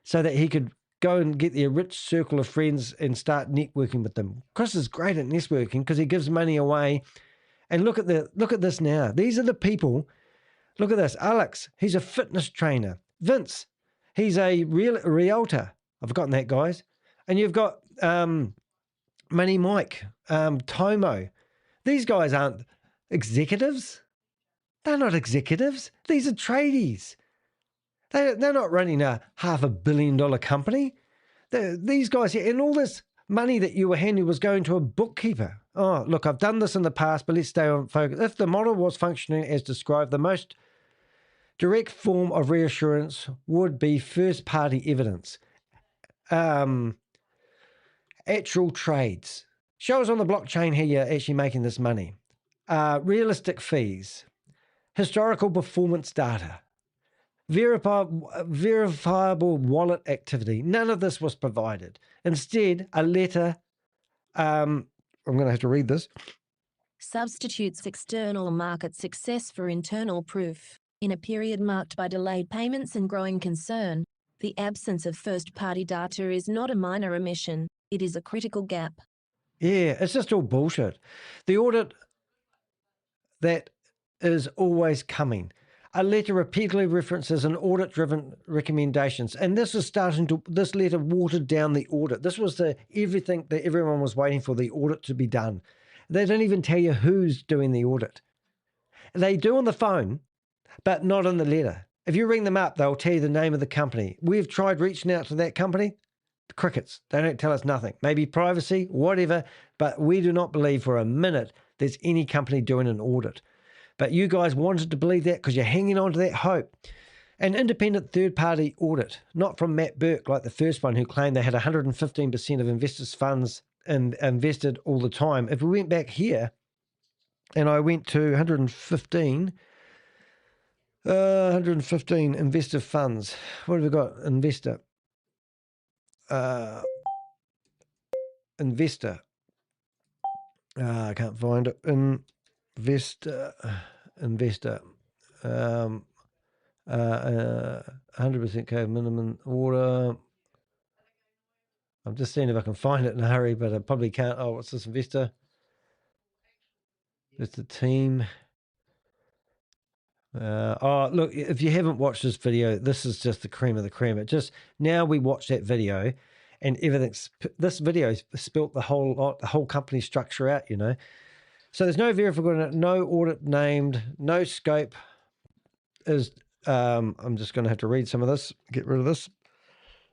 so that he could go and get their rich circle of friends and start networking with them. Chris is great at networking because he gives money away. And look at this now. These are the people. Look at this. Alex, he's a fitness trainer. Vince, he's a realtor. I've forgotten that, guys. And you've got Money Mike, Tomo. These guys aren't executives. They're not executives. These are tradies. They're not running a $500 million company. These guys here, and all this money that you were handing was going to a bookkeeper. Oh, look, I've done this in the past, but let's stay on focus. If the model was functioning as described, the most direct form of reassurance would be first-party evidence. Actual trades. Show us on the blockchain how you're actually making this money. Realistic fees. Historical performance data. Verifiable wallet activity. None of this was provided. Instead, a letter, I'm going to have to read this. Substitutes external market success for internal proof. In a period marked by delayed payments and growing concern, The absence of first-party data is not a minor omission, it is a critical gap. Yeah, it's just all bullshit. The audit that is always coming. A letter repeatedly references an audit-driven recommendations, and this letter watered down the audit. This was everything that everyone was waiting for, the audit to be done. They don't even tell you who's doing the audit. They do on the phone, but not in the letter. If you ring them up, they'll tell you the name of the company. We've tried reaching out to that company. Crickets. They don't tell us nothing. Maybe privacy, whatever, but we do not believe for a minute there's any company doing an audit. But you guys wanted to believe that because you're hanging on to that hope. An independent third-party audit, not from Matt Burke like the first one who claimed they had 115% of investors' funds invested all the time. If we went back here and I went to 115 investor funds. What have we got? Investor. I can't find it. Investor. 100% code minimum order. I'm just seeing if I can find it in a hurry, but I probably can't. Oh, what's this investor? It's the team. Look, if you haven't watched this video, this is just the cream of the cream. Now we watch that video and this video spilt the whole company structure out, you know. So there's no verification, no audit named, no scope is, I'm just going to have to read some of this, get rid of this.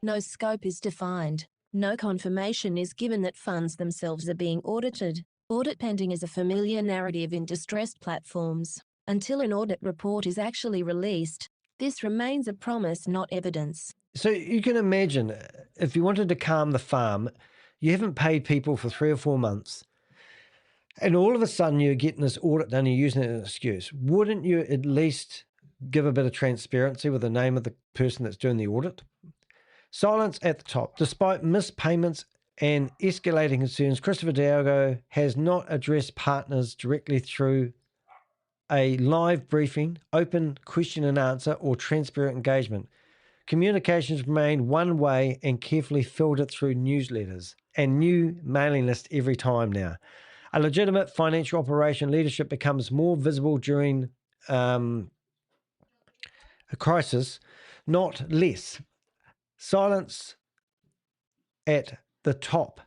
No scope is defined. No confirmation is given that funds themselves are being audited. Audit pending is a familiar narrative in distressed platforms. Until an audit report is actually released, this remains a promise, not evidence. So you can imagine if you wanted to calm the farm, you haven't paid people for 3 or 4 months, and all of a sudden you're getting this audit done, you're using it as an excuse. Wouldn't you at least give a bit of transparency with the name of the person that's doing the audit? Silence at the top. Despite missed payments and escalating concerns, Christopher Diago has not addressed partners directly through a live briefing, open question and answer, or transparent engagement. Communications remain one way and carefully filtered through newsletters and new mailing lists every time now. A legitimate financial operation leadership becomes more visible during a crisis, not less. Silence at the top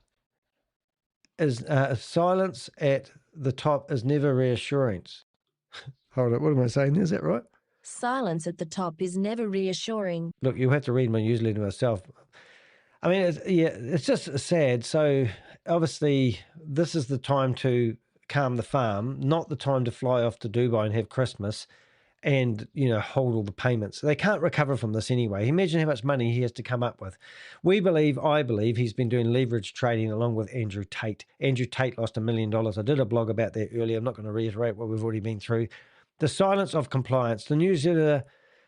is never reassurance. Hold on, what am I saying? Is that right? Silence at the top is never reassuring. Look, you'll have to read my newsletter myself. I mean, it's just sad. So obviously, this is the time to calm the farm, not the time to fly off to Dubai and have Christmas and, you know, hold all the payments. They can't recover from this anyway. Imagine how much money he has to come up with. I believe he's been doing leverage trading along with Andrew Tate. Andrew Tate lost $1 million. I did a blog about that earlier. I'm not going to reiterate what we've already been through. The silence of compliance. The newsletter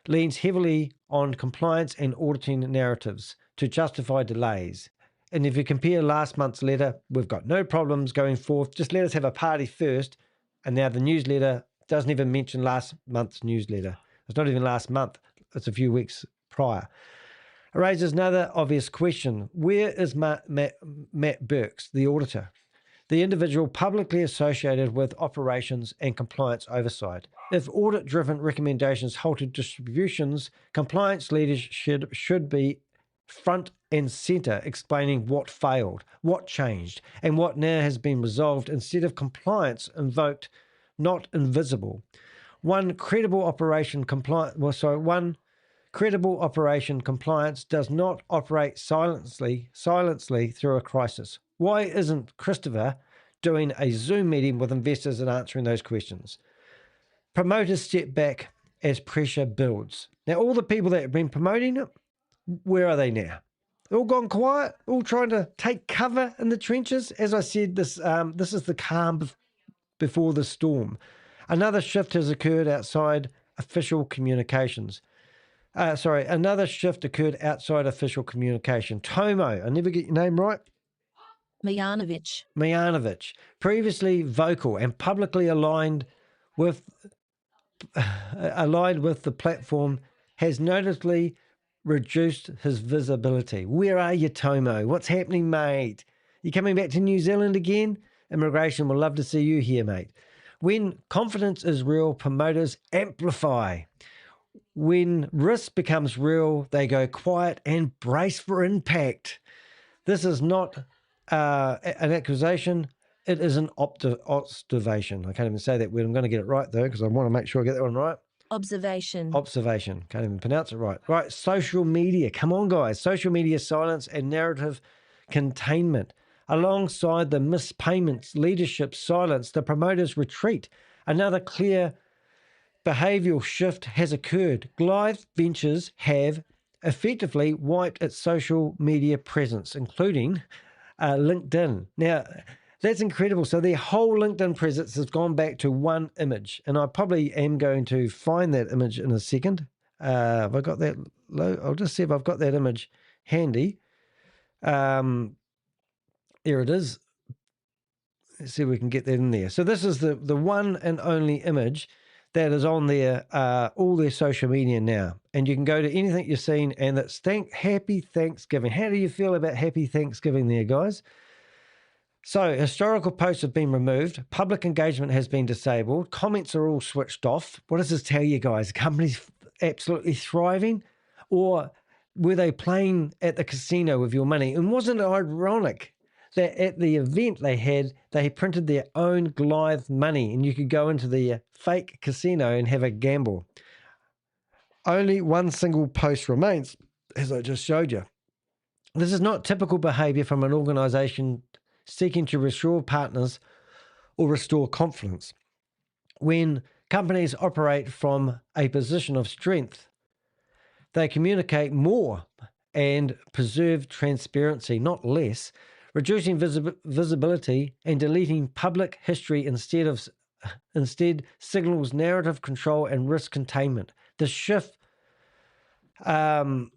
leans heavily on compliance and auditing narratives to justify delays. And if you compare last month's letter, we've got no problems going forth. Just let us have a party first. And now the newsletter doesn't even mention last month's newsletter. It's not even last month. It's a few weeks prior. It raises another obvious question. Where is Matt Burks, the auditor? The individual publicly associated with operations and compliance oversight. If audit-driven recommendations halted distributions, compliance leaders should be front and center explaining what failed, what changed, and what now has been resolved instead of compliance invoked, not invisible. One credible operation compliance does not operate silently through a crisis. Why isn't Christopher doing a Zoom meeting with investors and answering those questions? Promoters step back as pressure builds. Now, all the people that have been promoting it, where are they now? They're all gone quiet, all trying to take cover in the trenches. As I said, this is the calm before the storm. Another shift has occurred outside official communications. Another shift occurred outside official communication. Tomo, I never get your name right. Mijanovic, previously vocal and publicly aligned with the platform, has notably reduced his visibility. Where are you, Tomo? What's happening, mate? You coming back to New Zealand again? Immigration will love to see you here, mate. When confidence is real, promoters amplify. When risk becomes real, they go quiet and brace for impact. This is not an accusation. It is an observation. I can't even say that word. I'm going to get it right, though, because I want to make sure I get that one right. Observation. Observation. Can't even pronounce it right. Right. Social media. Come on, guys. Social media silence and narrative containment. Alongside the missed payments, leadership silence, the promoters retreat. Another clear behavioural shift has occurred. Goliath Ventures have effectively wiped its social media presence, including LinkedIn. Now, that's incredible. So their whole LinkedIn presence has gone back to one image. And I probably am going to find that image in a second. Have I got that low? I'll just see if I've got that image handy. There it is. Let's see if we can get that in there. So this is the one and only image that is on their all their social media now. And you can go to anything you've seen, and it's Happy Thanksgiving. How do you feel about Happy Thanksgiving there, guys? So historical posts have been removed. Public engagement has been disabled. Comments are all switched off. What does this tell you, guys? Companies absolutely thriving? Or were they playing at the casino with your money? And wasn't it ironic that at the event they printed their own Goliath money, and you could go into the fake casino and have a gamble? Only one single post remains, as I just showed you. This is not typical behavior from an organization seeking to restore partners or restore confidence. When companies operate from a position of strength, they communicate more and preserve transparency, not less, reducing visibility and deleting public history instead signals narrative control and risk containment. The shift coincides,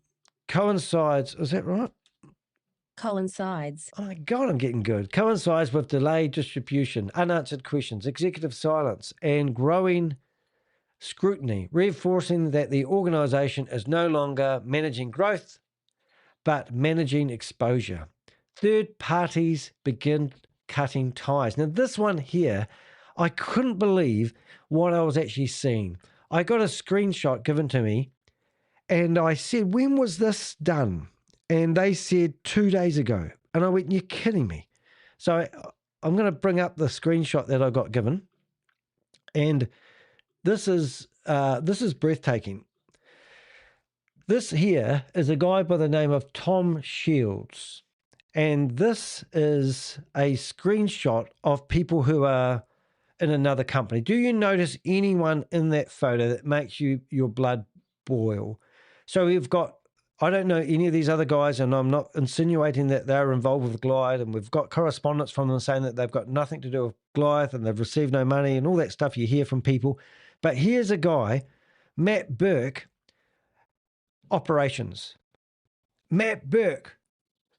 is that right? Coincides. Oh my God, I'm getting good. Coincides with delayed distribution, unanswered questions, executive silence, and growing scrutiny, reinforcing that the organisation is no longer managing growth, but managing exposure. Third parties begin cutting ties. Now, this one here, I couldn't believe what I was actually seeing. I got a screenshot given to me, and I said, when was this done? And they said 2 days ago. And I went, you're kidding me. So I'm going to bring up the screenshot that I got given. And this is breathtaking. This here is a guy by the name of Tom Shields. And this is a screenshot of people who are in another company. Do you notice anyone in that photo that makes your blood boil? So we've got, I don't know any of these other guys, and I'm not insinuating that they're involved with Goliath, and we've got correspondence from them saying that they've got nothing to do with Goliath and they've received no money and all that stuff you hear from people. But here's a guy, Matt Burke, operations. Matt Burke,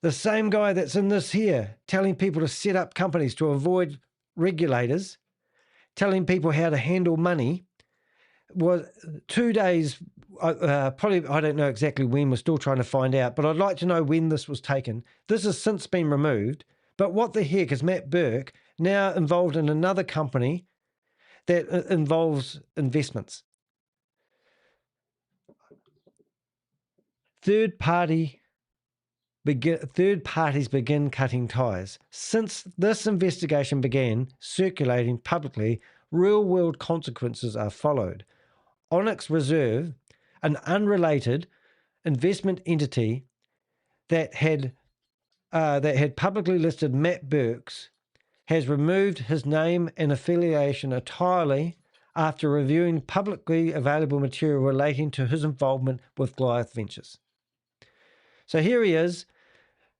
the same guy that's in this here, telling people to set up companies to avoid regulators, telling people how to handle money, was 2 days, probably, I don't know exactly when, we're still trying to find out, but I'd like to know when this was taken. This has since been removed, but what the heck is Matt Burke now involved in another company that involves investments? Third parties begin cutting ties. Since this investigation began circulating publicly, real-world consequences are followed. Onyx Reserve, an unrelated investment entity that had publicly listed Matt Burks, has removed his name and affiliation entirely after reviewing publicly available material relating to his involvement with Goliath Ventures. So here he is,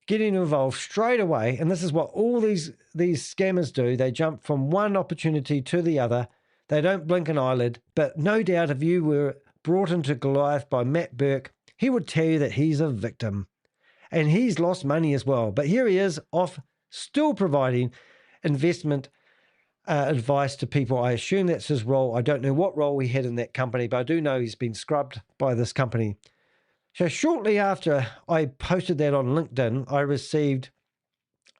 getting involved straight away, and this is what all these scammers do. They jump from one opportunity to the other. They don't blink an eyelid, but no doubt if you were brought into Goliath by Matt Burke, he would tell you that he's a victim. And he's lost money as well. But here he is, off, still providing investment advice to people. I assume that's his role. I don't know what role he had in that company, but I do know he's been scrubbed by this company. So shortly after I posted that on LinkedIn, I received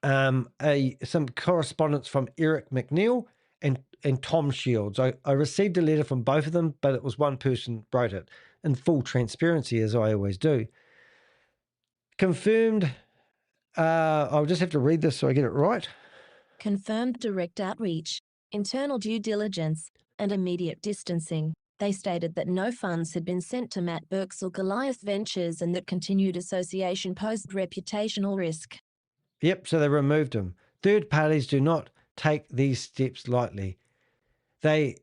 some correspondence from Eric McNeil and Tom Shields. I received a letter from both of them, but it was one person wrote it in full transparency, as I always do. Confirmed, I'll just have to read this so I get it right. Confirmed direct outreach, internal due diligence, and immediate distancing. They stated that no funds had been sent to Matt Burks or Goliath Ventures and that continued association posed reputational risk. Yep, so they removed him. Third parties do not take these steps lightly. They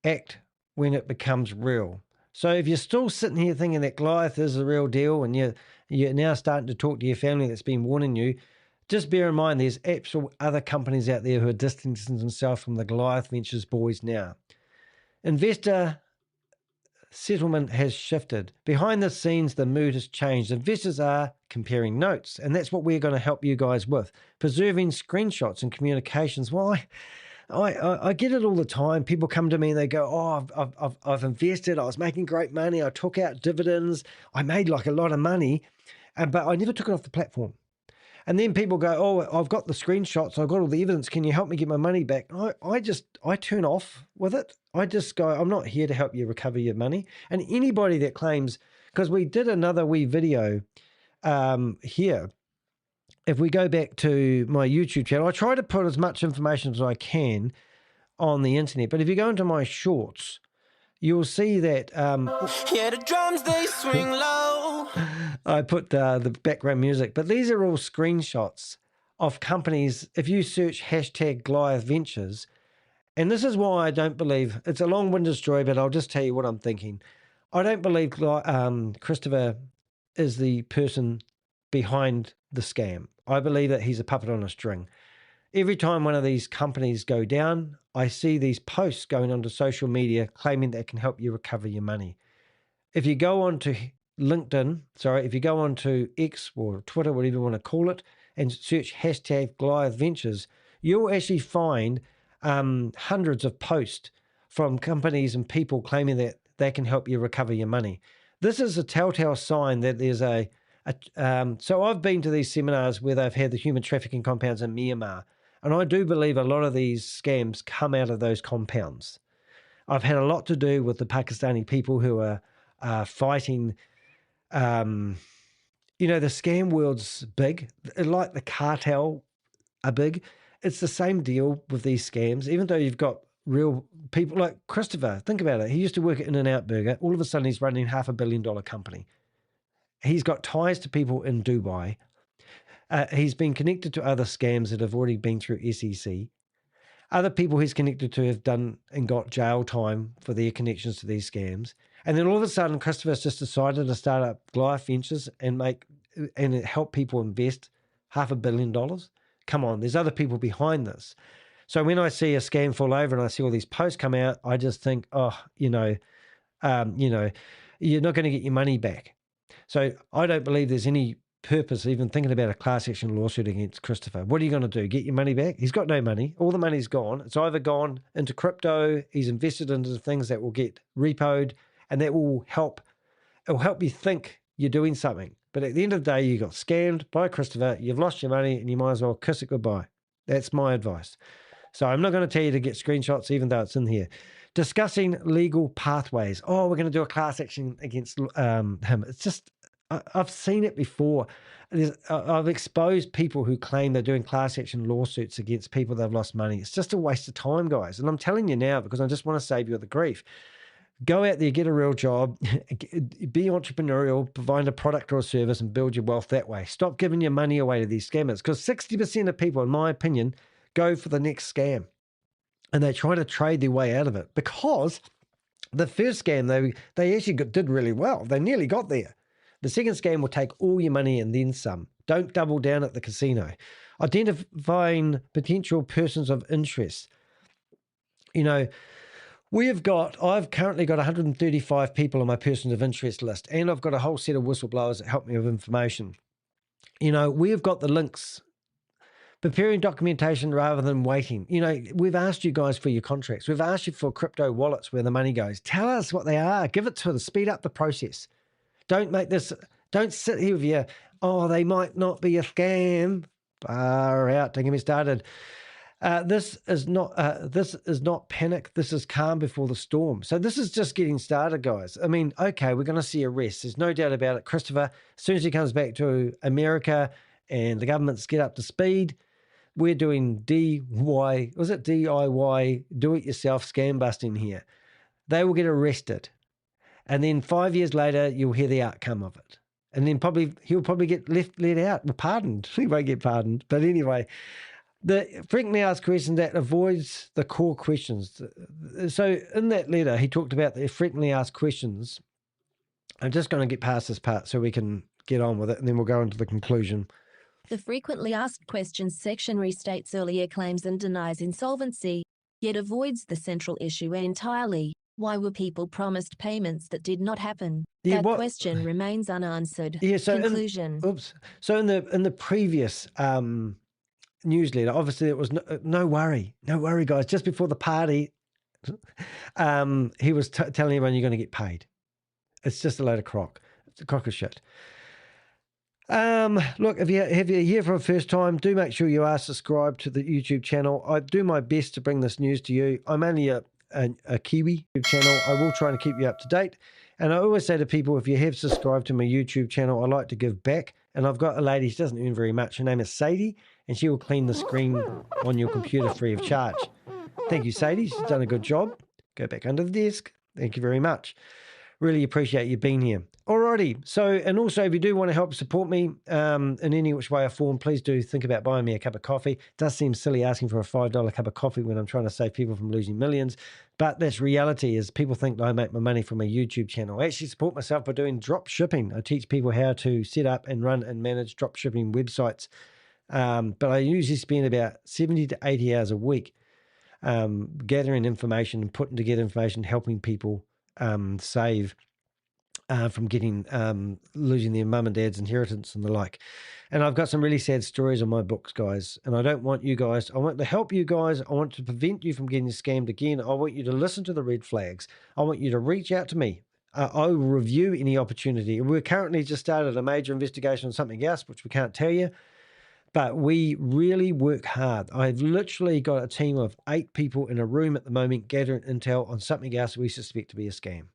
act when it becomes real. So if you're still sitting here thinking that Goliath is the real deal and you're now starting to talk to your family that's been warning you, just bear in mind there's actual other companies out there who are distancing themselves from the Goliath Ventures boys now. Investor settlement has shifted. Behind the scenes, the mood has changed. Investors are comparing notes, and that's what we're going to help you guys with. Preserving screenshots and communications. Why? I get it all the time. People come to me and they go, oh, I've invested. I was making great money. I took out dividends. I made like a lot of money, but I never took it off the platform. And then people go, oh, I've got the screenshots. I've got all the evidence. Can you help me get my money back? I turn off with it. I just go, I'm not here to help you recover your money. And anybody that claims, because we did another wee video here. If we go back to my YouTube channel, I try to put as much information as I can on the internet. But if you go into my shorts, you'll see that Yeah, the drums, they swing low. I put the background music, but these are all screenshots of companies. If you search hashtag Goliath Ventures, and this is why I don't believe, it's a long-winded story, but I'll just tell you what I'm thinking. I don't believe Christopher is the person behind the scam. I believe that he's a puppet on a string. Every time one of these companies go down, I see these posts going onto social media claiming that it can help you recover your money. If you go on to if you go on to X or Twitter, whatever you want to call it, and search hashtag Goliath Ventures, you'll actually find hundreds of posts from companies and people claiming that they can help you recover your money. This is a telltale sign that there's so I've been to these seminars where they've had the human trafficking compounds in Myanmar, and I do believe a lot of these scams come out of those compounds. I've had a lot to do with the Pakistani people who are fighting. The scam world's big, like the cartel are big. It's the same deal with these scams, even though you've got real people like Christopher. Think about it. He used to work at In-N-Out Burger. All of a sudden, he's running $500 million company. He's got ties to people in Dubai. He's been connected to other scams that have already been through SEC. Other people he's connected to have done and got jail time for their connections to these scams. And then all of a sudden, Christopher's just decided to start up Goliath Ventures and help people invest $500 million. Come on, there's other people behind this. So when I see a scam fall over and I see all these posts come out, I just think, you're not going to get your money back. So I don't believe there's any purpose even thinking about a class action lawsuit against Christopher. What are you going to do? Get your money back? He's got no money. All the money's gone. It's either gone into crypto, he's invested into things that will get repoed, and that will help. It'll help you think you're doing something. But at the end of the day, you got scammed by Christopher, you've lost your money, and you might as well kiss it goodbye. That's my advice. So I'm not going to tell you to get screenshots, even though it's in here. Discussing legal pathways. Oh, we're going to do a class action against him. It's just, I've seen it before. I've exposed people who claim they're doing class action lawsuits against people that have lost money. It's just a waste of time, guys. And I'm telling you now because I just want to save you the grief. Go out there, get a real job, be entrepreneurial, provide a product or a service and build your wealth that way. Stop giving your money away to these scammers because 60% of people, in my opinion, go for the next scam and they try to trade their way out of it because the first scam, they actually did really well. They nearly got there. The second scam will take all your money and then some. Don't double down at the casino. Identifying potential persons of interest. I've currently got 135 people on my persons of interest list, and I've got a whole set of whistleblowers that help me with information. We've got the links. Preparing documentation rather than waiting. We've asked you guys for your contracts. We've asked you for crypto wallets where the money goes. Tell us what they are. Give it to us. Speed up the process. Don't make this Don't sit here with your, oh, they might not be a scam. Far out. Don't get me started. This is not panic. This is calm before the storm. So this is just getting started, guys. I mean, okay, we're going to see arrests. There's no doubt about it. Christopher, as soon as he comes back to America and the governments get up to speed, we're doing DIY, do-it-yourself scam busting here. They will get arrested. And then 5 years later, you'll hear the outcome of it. And then he'll probably get let out, pardoned. He won't get pardoned. But anyway, the frequently asked question that avoids the core questions. So in that letter, he talked about the frequently asked questions. I'm just going to get past this part so we can get on with it, and then we'll go into the conclusion. The frequently asked questions section restates earlier claims and denies insolvency, yet avoids the central issue entirely. Why were people promised payments that did not happen? Yeah, that question remains unanswered. Yeah, so conclusion. In the previous newsletter, obviously it was no worry, guys. Just before the party, he was telling everyone you're going to get paid. It's just a load of crock. It's a crock of shit. Look, if you're here for the first time, do make sure you are subscribed to the YouTube channel. I do my best to bring this news to you. I'm only a Kiwi YouTube channel. I will try to keep you up to date. And I always say to people, if you have subscribed to my YouTube channel, I like to give back. And I've got a lady, she doesn't earn very much. Her name is Sadie, and she will clean the screen on your computer free of charge. Thank you, Sadie. She's done a good job. Go back under the desk. Thank you very much. Really appreciate you being here. Alrighty. So, and also if you do want to help support me in any which way or form, please do think about buying me a cup of coffee. It does seem silly asking for a $5 cup of coffee when I'm trying to save people from losing millions. But that's reality, is people think that I make my money from a YouTube channel. I actually support myself by doing drop shipping. I teach people how to set up and run and manage drop shipping websites. But I usually spend about 70 to 80 hours a week gathering information and putting together information, helping people save from getting losing their mum and dad's inheritance and the like. And I've got some really sad stories on my books, guys. And I don't want you guys, I want to help you guys. I want to prevent you from getting scammed again. I want you to listen to the red flags. I want you to reach out to me. I will review any opportunity. We're currently just started a major investigation on something else, which we can't tell you. But we really work hard. I've literally got a team of 8 people in a room at the moment gathering intel on something else we suspect to be a scam.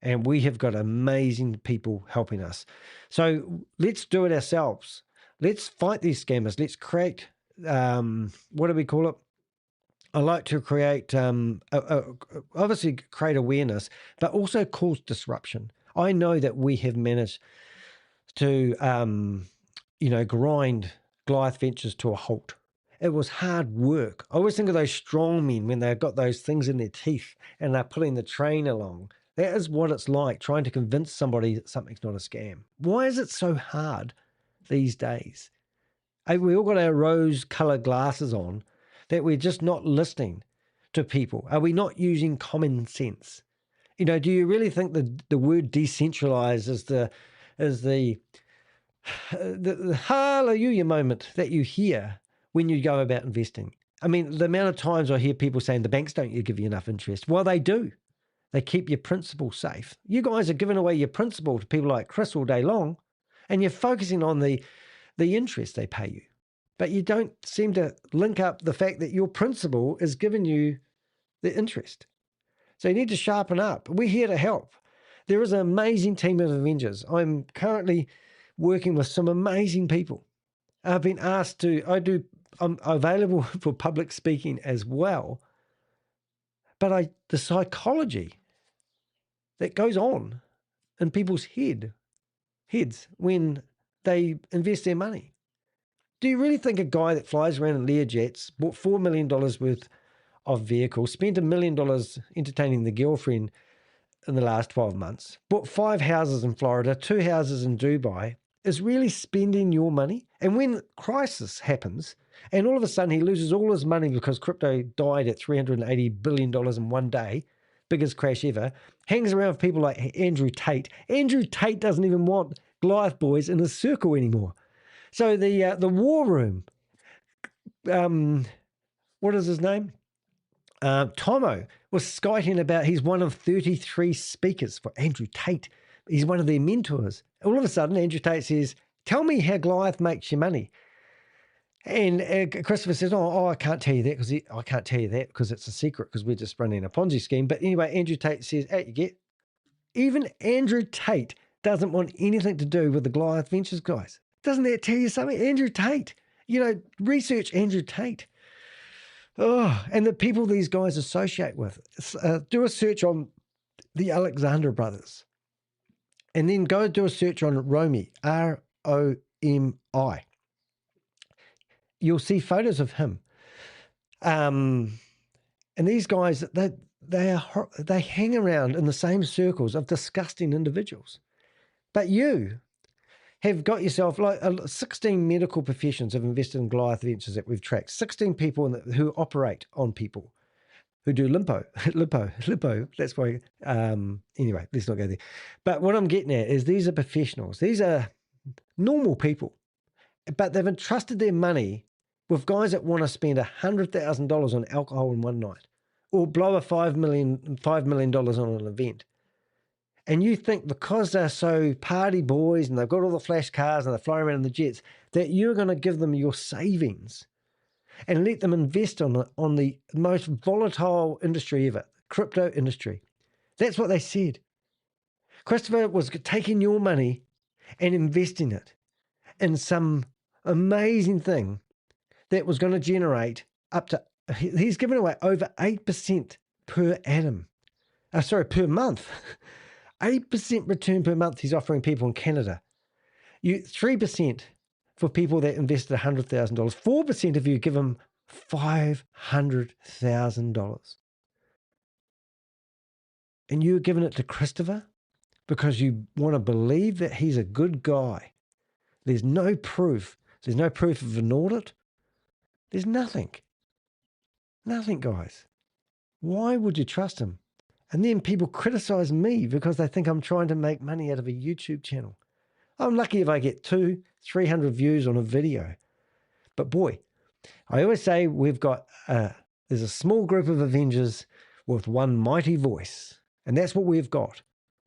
And we have got amazing people helping us. So let's do it ourselves. Let's fight these scammers. Let's create, what do we call it? I like to create, obviously create awareness, but also cause disruption. I know that we have managed to, grind Goliath Ventures to a halt. It was hard work. I always think of those strong men when they've got those things in their teeth and they're pulling the train along. That is what it's like, trying to convince somebody that something's not a scam. Why is it so hard these days? We all got our rose-colored glasses on that we're just not listening to people. Are we not using common sense? Do you really think the word decentralized is the hallelujah moment that you hear when you go about investing? I mean, the amount of times I hear people saying the banks don't give you enough interest. Well, they do. They keep your principal safe. You guys are giving away your principal to people like Chris all day long, and you're focusing on the interest they pay you. But you don't seem to link up the fact that your principal is giving you the interest. So you need to sharpen up. We're here to help. There is an amazing team of Avengers. I'm currently working with some amazing people. I've been asked I'm available for public speaking as well. But the psychology that goes on in people's heads when they invest their money. Do you really think a guy that flies around in Learjets, bought $4 million worth of vehicles, spent $1 million entertaining the girlfriend in the last 12 months, bought 5 houses in Florida, 2 houses in Dubai, is really spending your money? And when crisis happens, and all of a sudden he loses all his money because crypto died at $380 billion in one day, biggest crash ever, hangs around with people like Andrew Tate. Andrew Tate doesn't even want Goliath boys in his circle anymore. So the war room, what is his name? Tomo was skiting about he's one of 33 speakers for Andrew Tate. He's one of their mentors. All of a sudden, Andrew Tate says, tell me how Goliath makes your money. And Christopher says, I can't tell you that because it's a secret because we're just running a Ponzi scheme. But anyway, Andrew Tate says, you get, even Andrew Tate doesn't want anything to do with the Goliath Ventures guys. Doesn't that tell you something? Andrew Tate, research Andrew Tate. Oh, and the people these guys associate with. Do a search on the Alexander brothers. And then go do a search on Romy, Romi. You'll see photos of him. And these guys, they hang around in the same circles of disgusting individuals. But you have got yourself, like 16 medical professions have invested in Goliath Ventures that we've tracked. 16 people who operate on people, who do lipo. That's why, anyway, let's not go there. But what I'm getting at is these are professionals. These are normal people, but they've entrusted their money with guys that want to spend $100,000 on alcohol in one night or blow $5 million on an event. And you think because they're so party boys and they've got all the flash cars and they're flying around in the jets, that you're going to give them your savings and let them invest on the most volatile industry ever, crypto industry. That's what they said. Christopher was taking your money and investing it in some amazing thing that was going to generate he's given away over 8% per annum. Per month. 8% return per month he's offering people in Canada. 3% for people that invested $100,000. 4% if you give them $500,000. And you're giving it to Christopher because you want to believe that he's a good guy. There's no proof. There's no proof of an audit. There's nothing. Nothing, guys. Why would you trust him? And then people criticize me because they think I'm trying to make money out of a YouTube channel. I'm lucky if I get 200-300 views on a video. But boy, I always say there's a small group of Avengers with one mighty voice. And that's what we've got.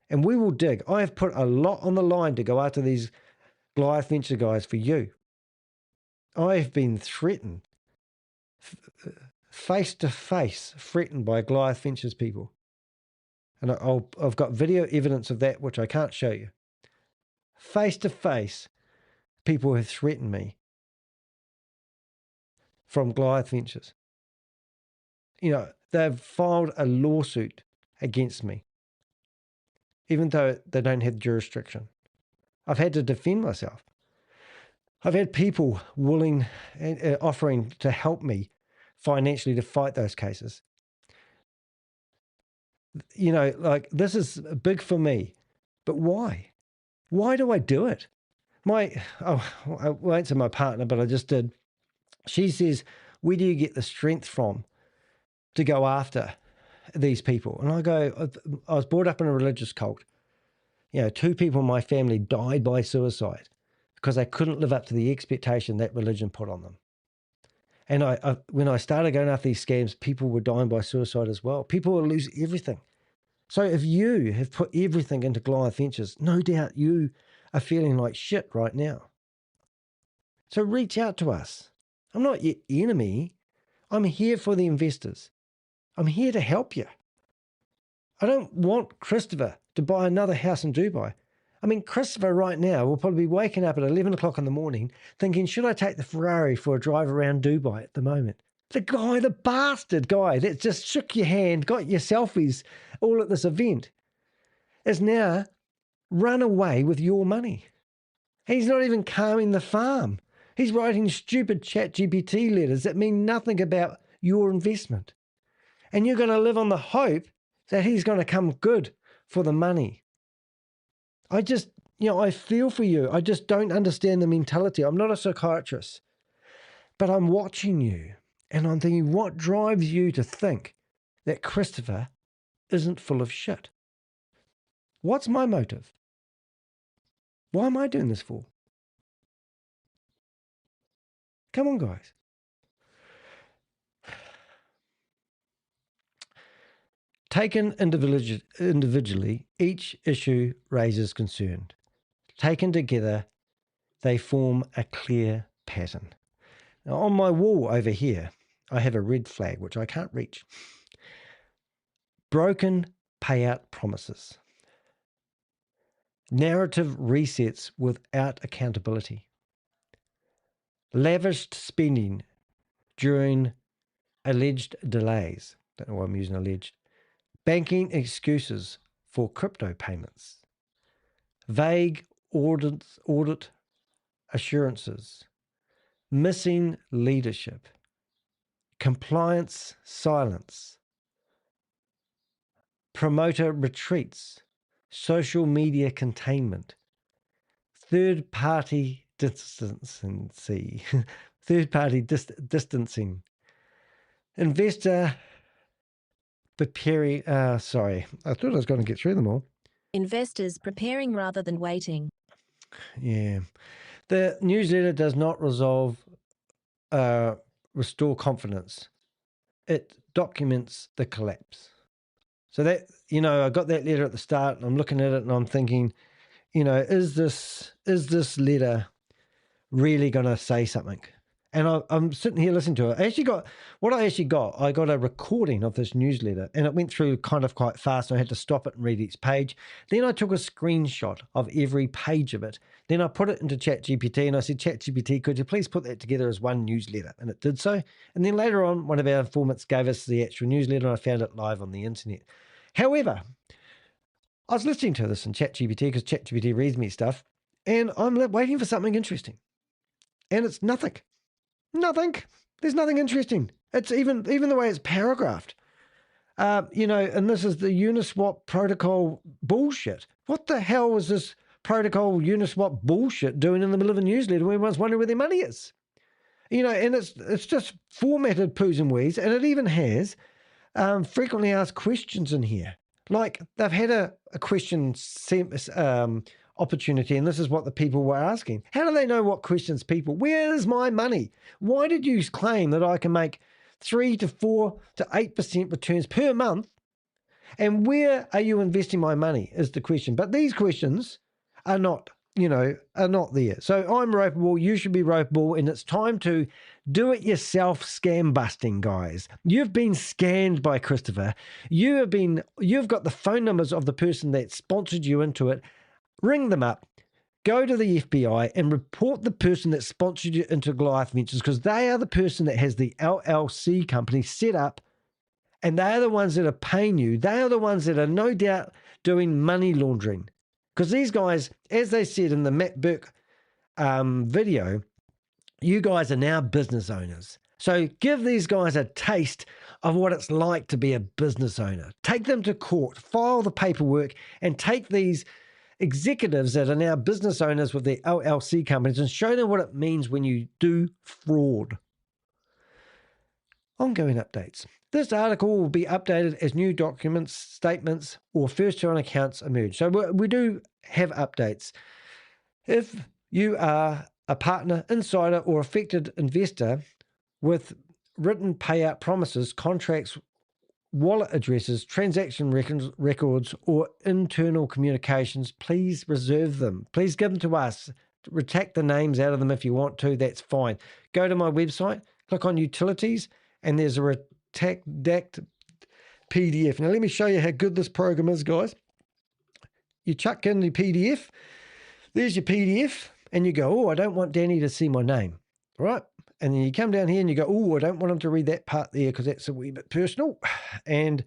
And we will dig. I have put a lot on the line to go after these Goliath Venture guys for you. I have been threatened, face to face, threatened by Goliath Ventures people. And I've got video evidence of that, which I can't show you. Face to face, people have threatened me from Goliath Ventures. They've filed a lawsuit against me, even though they don't have jurisdiction. I've had to defend myself. I've had people willing and offering to help me financially to fight those cases. This is big for me, but why? Why do I do it? I won't say my partner, but I just did. She says, where do you get the strength from to go after these people? And I go, I was brought up in a religious cult. 2 people in my family died by suicide because they couldn't live up to the expectation that religion put on them. And when I started going after these scams, people were dying by suicide as well. People will lose everything. So if you have put everything into Goliath Ventures, no doubt you are feeling like shit right now. So reach out to us. I'm not your enemy. I'm here for the investors. I'm here to help you. I don't want Christopher to buy another house in Dubai. Christopher right now will probably be waking up at 11 o'clock in the morning thinking, should I take the Ferrari for a drive around Dubai at the moment? The bastard guy that just shook your hand, got your selfies all at this event, is now run away with your money. He's not even calming the farm. He's writing stupid ChatGPT letters that mean nothing about your investment. And you're going to live on the hope that he's going to come good for the money. I just, I feel for you. I just don't understand the mentality. I'm not a psychiatrist, but I'm watching you and I'm thinking, what drives you to think that Christopher isn't full of shit? What's my motive? Why am I doing this for? Come on, guys. Taken individually, each issue raises concern. Taken together, they form a clear pattern. Now, on my wall over here, I have a red flag, which I can't reach. Broken payout promises. Narrative resets without accountability. Lavished spending during alleged delays. Don't know why I'm using alleged. Banking excuses for crypto payments. Vague audit assurances. Missing leadership. Compliance silence. Promoter retreats. Social media containment. Third-party distancing. Third-party distancing. Investor preparing. Sorry, I thought I was going to get through them all. Investors preparing rather than waiting. Yeah. The newsletter does not restore confidence. It documents the collapse. So that, I got that letter at the start and I'm looking at it and I'm thinking, is this letter really going to say something? And I'm sitting here listening to it. I got a recording of this newsletter and it went through kind of quite fast. And I had to stop it and read each page. Then I took a screenshot of every page of it. Then I put it into ChatGPT and I said, ChatGPT, could you please put that together as one newsletter? And it did so. And then later on, one of our informants gave us the actual newsletter and I found it live on the internet. However, I was listening to this in ChatGPT because ChatGPT reads me stuff and I'm waiting for something interesting. And it's nothing. Nothing. There's nothing interesting. It's even the way it's paragraphed. And this is the Uniswap protocol bullshit. What the hell is this protocol Uniswap bullshit doing in the middle of a newsletter where everyone's wondering where their money is? And it's just formatted poos and wees, and it even has frequently asked questions in here. Like they've had a question opportunity, and this is what the people were asking. How do they know what questions people? Where's my money? Why did you claim that I can make 3 to 4 to 8% returns per month? And where are you investing my money is the question. But these questions are not there. So I'm ropeable, you should be ropeable, and it's time to do it yourself scam busting, guys. You've been scanned by Christopher. You've got the phone numbers of the person that sponsored you into it. Ring them up, go to the FBI and report the person that sponsored you into Goliath Ventures because they are the person that has the LLC company set up and they are the ones that are paying you. They are the ones that are no doubt doing money laundering because these guys, as they said in the Matt Burke video, you guys are now business owners. So give these guys a taste of what it's like to be a business owner. Take them to court, file the paperwork and take these executives that are now business owners with their LLC companies and show them what it means when you do fraud. Ongoing updates. This article will be updated as new documents, statements, or first-time accounts emerge. So we do have updates. If you are a partner, insider, or affected investor with written payout promises, contracts, wallet addresses, transaction records, or internal communications, please reserve them. Please give them to us. Retract the names out of them if you want to. That's fine. Go to my website, click on utilities, and there's a redacted PDF. Now, let me show you how good this program is, guys. You chuck in the PDF. There's your PDF, and you go, oh, I don't want Danny to see my name. All right? And then you come down here and you go, oh, I don't want him to read that part there because that's a wee bit personal. And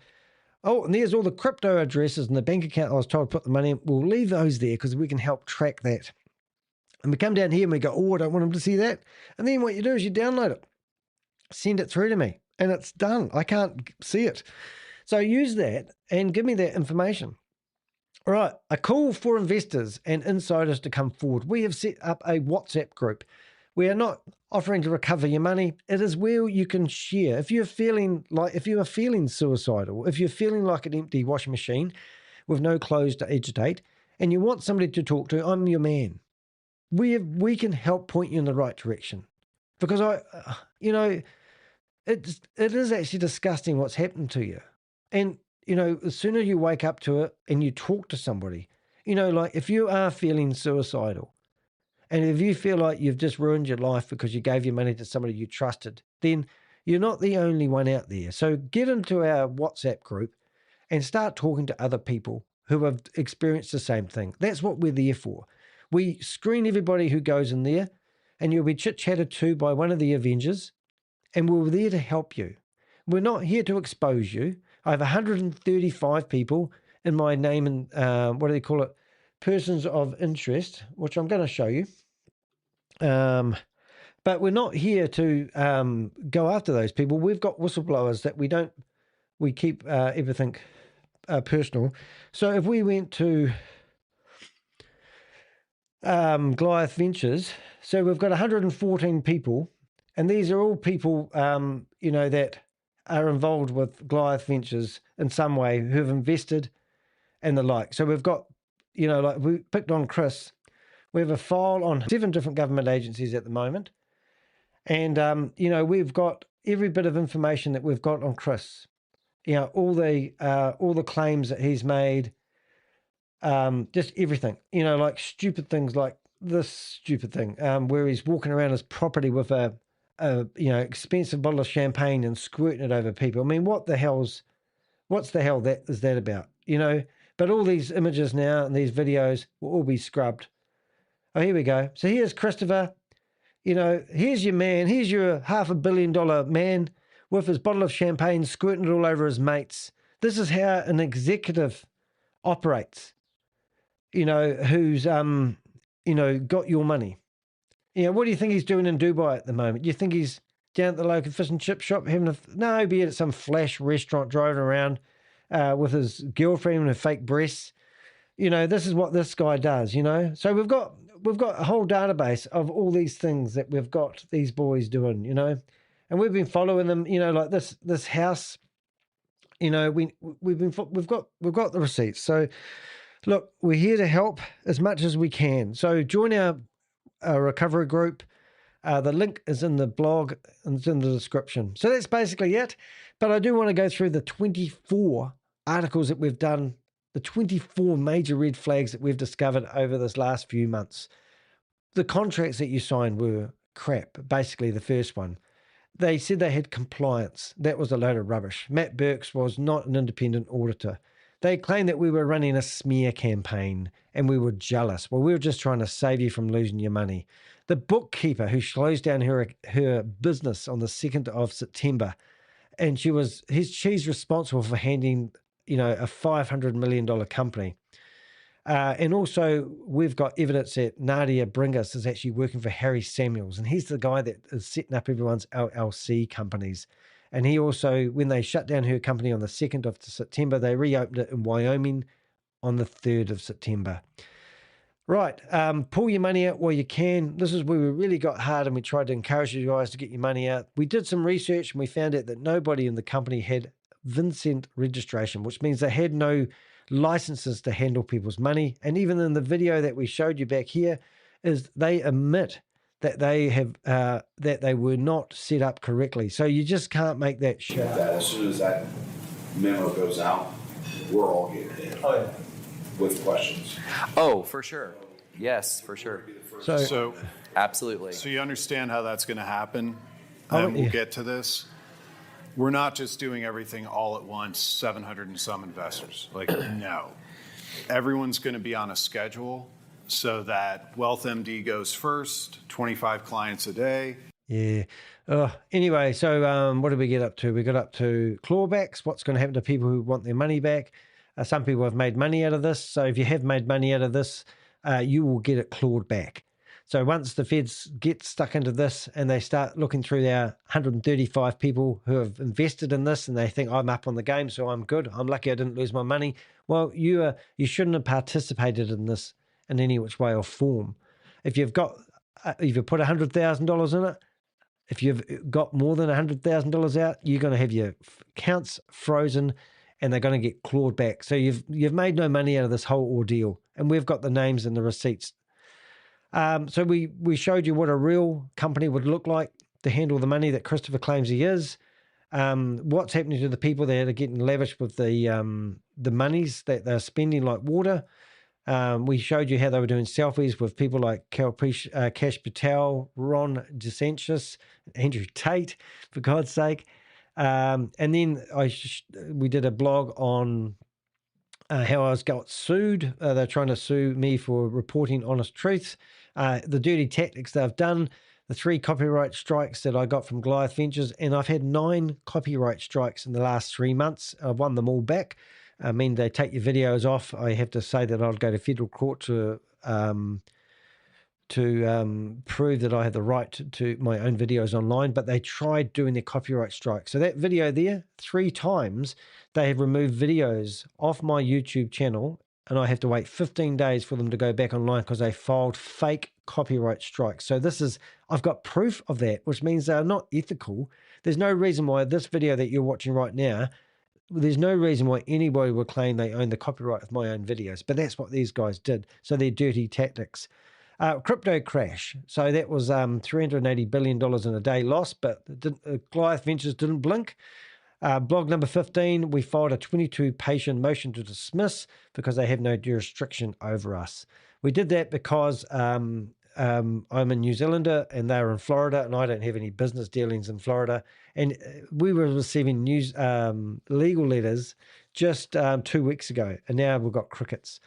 there's all the crypto addresses and the bank account I was told to put the money in. We'll leave those there because we can help track that. And we come down here and we go, oh, I don't want him to see that. And then what you do is you download it, send it through to me, and it's done. I can't see it. So use that and give me that information. All right, a call for investors and insiders to come forward. We have set up a WhatsApp group. We are not offering to recover your money. It is where you can share. If you are feeling suicidal, if you're feeling like an empty washing machine with no clothes to agitate, and you want somebody to talk to, I'm your man. We can help point you in the right direction. Because it is actually disgusting what's happened to you. And as soon as you wake up to it and you talk to somebody, like if you are feeling suicidal and if you feel like you've just ruined your life because you gave your money to somebody you trusted, then you're not the only one out there. So get into our WhatsApp group and start talking to other people who have experienced the same thing. That's what we're there for. We screen everybody who goes in there, and you'll be chit-chatted to by one of the Avengers, and we're there to help you. We're not here to expose you. I have 135 people in my name and, what do they call it, persons of interest, which I'm going to show you. But we're not here to go after those people. We've got whistleblowers that we keep everything personal. So if we went to Goliath Ventures, so we've got 114 people, and these are all people, that are involved with Goliath Ventures in some way, who have invested and the like. So we've got, like we picked on Chris. We have a file on 7 different government agencies at the moment. And, we've got every bit of information that we've got on Chris. All the claims that he's made, just everything, like stupid things like this stupid thing, where he's walking around his property with a expensive bottle of champagne and squirting it over people. I mean, what's the hell that is that about, But all these images now and these videos will all be scrubbed. Oh, here we go. So here's Christopher. Here's your man. Here's your $500 million man with his bottle of champagne, squirting it all over his mates. This is how an executive operates, who's, got your money. What do you think he's doing in Dubai at the moment? You think he's down at the local fish and chip shop no, be at some flash restaurant driving around with his girlfriend and her fake breasts. This is what this guy does, So we've got a whole database of all these things that we've got these boys doing, and we've been following them, like this house, we've got the receipts. So look, we're here to help as much as we can. So join our recovery group. The link is in the blog and it's in the description. So that's basically it. But I do want to go through the 24 articles that we've done, the 24 major red flags that we've discovered over this last few months. The contracts that you signed were crap, basically the first one. They said they had compliance. That was a load of rubbish. Matt Burks was not an independent auditor. They claimed that we were running a smear campaign and we were jealous. Well, we were just trying to save you from losing your money. The bookkeeper who closed down her business on the 2nd of September, and she's responsible for handing, a $500 million company. And also we've got evidence that Nadia Bringas is actually working for Harry Samuels, and he's the guy that is setting up everyone's LLC companies. And he also, when they shut down her company on the 2nd of September, they reopened it in Wyoming on the 3rd of September. Right, pull your money out while you can. This is where we really got hard and we tried to encourage you guys to get your money out. We did some research and we found out that nobody in the company had Vincent registration, which means they had no licenses to handle people's money. And even in the video that we showed you back here, is they admit that they have that they were not set up correctly. So you just can't make that shit up. As soon as that memo goes out, we're all getting hit with questions. Oh, for sure. Yes, for sure. So Absolutely. So you understand how that's going to happen? Oh, And we'll yeah. get to this. We're not just doing everything all at once, 700 and some investors. No. Everyone's going to be on a schedule so that WealthMD goes first, 25 clients a day. Yeah. Anyway, so what did we get up to? We got up to clawbacks. What's going to happen to people who want their money back? Some people have made money out of this. So if you have made money out of this, you will get it clawed back. So once the feds get stuck into this and they start looking through their 135 people who have invested in this and they think I'm up on the game, so I'm good. I'm lucky I didn't lose my money. Well, you shouldn't have participated in this in any which way or form. If you've put $100,000 in it, if you've got more than $100,000 out, you're going to have your accounts frozen and they're going to get clawed back. So you've made no money out of this whole ordeal, and we've got the names and the receipts. So we showed you what a real company would look like to handle the money that Christopher claims he is. what's happening to the people that are getting lavish with the monies that they're spending like water. We showed you how they were doing selfies with people like Kash Patel, Ron DeSantis, Andrew Tate, for God's sake. And then we did a blog on how I got sued. They're trying to sue me for reporting honest truths. The dirty tactics they've done, the 3 copyright strikes that I got from Goliath Ventures, and I've had 9 copyright strikes in the last 3 months. I've won them all back. I mean, they take your videos off. I have to say that I'd go to federal court to prove that I had the right to my own videos online, but they tried doing their copyright strike. So that video there, 3 times, they have removed videos off my YouTube channel, and I have to wait 15 days for them to go back online because they filed fake copyright strikes. So I've got proof of that, which means they're not ethical. There's no reason why this video that you're watching right now, there's no reason why anybody would claim they own the copyright of my own videos, but that's what these guys did. So they're dirty tactics. Crypto crash. So that was $380 billion in a day loss, but Goliath Ventures didn't blink. Blog number 15, we filed a 22-page motion to dismiss because they have no jurisdiction over us. We did that because I'm a New Zealander and they're in Florida, and I don't have any business dealings in Florida. And we were receiving legal letters just 2 weeks ago, and now we've got crickets.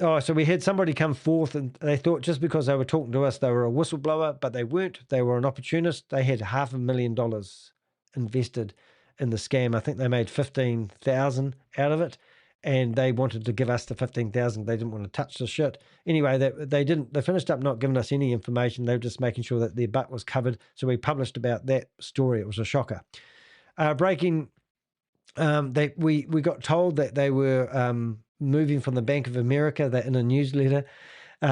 So we had somebody come forth and they thought just because they were talking to us, they were a whistleblower, but they weren't. They were an opportunist. They had $500,000 invested in the scam. I think they made 15,000 out of it, and they wanted to give us the 15,000. They didn't want to touch the shit. Anyway, they didn't. They finished up not giving us any information. They were just making sure that their butt was covered. So we published about that story. It was a shocker. Breaking. We got told that they were moving from the Bank of America in a newsletter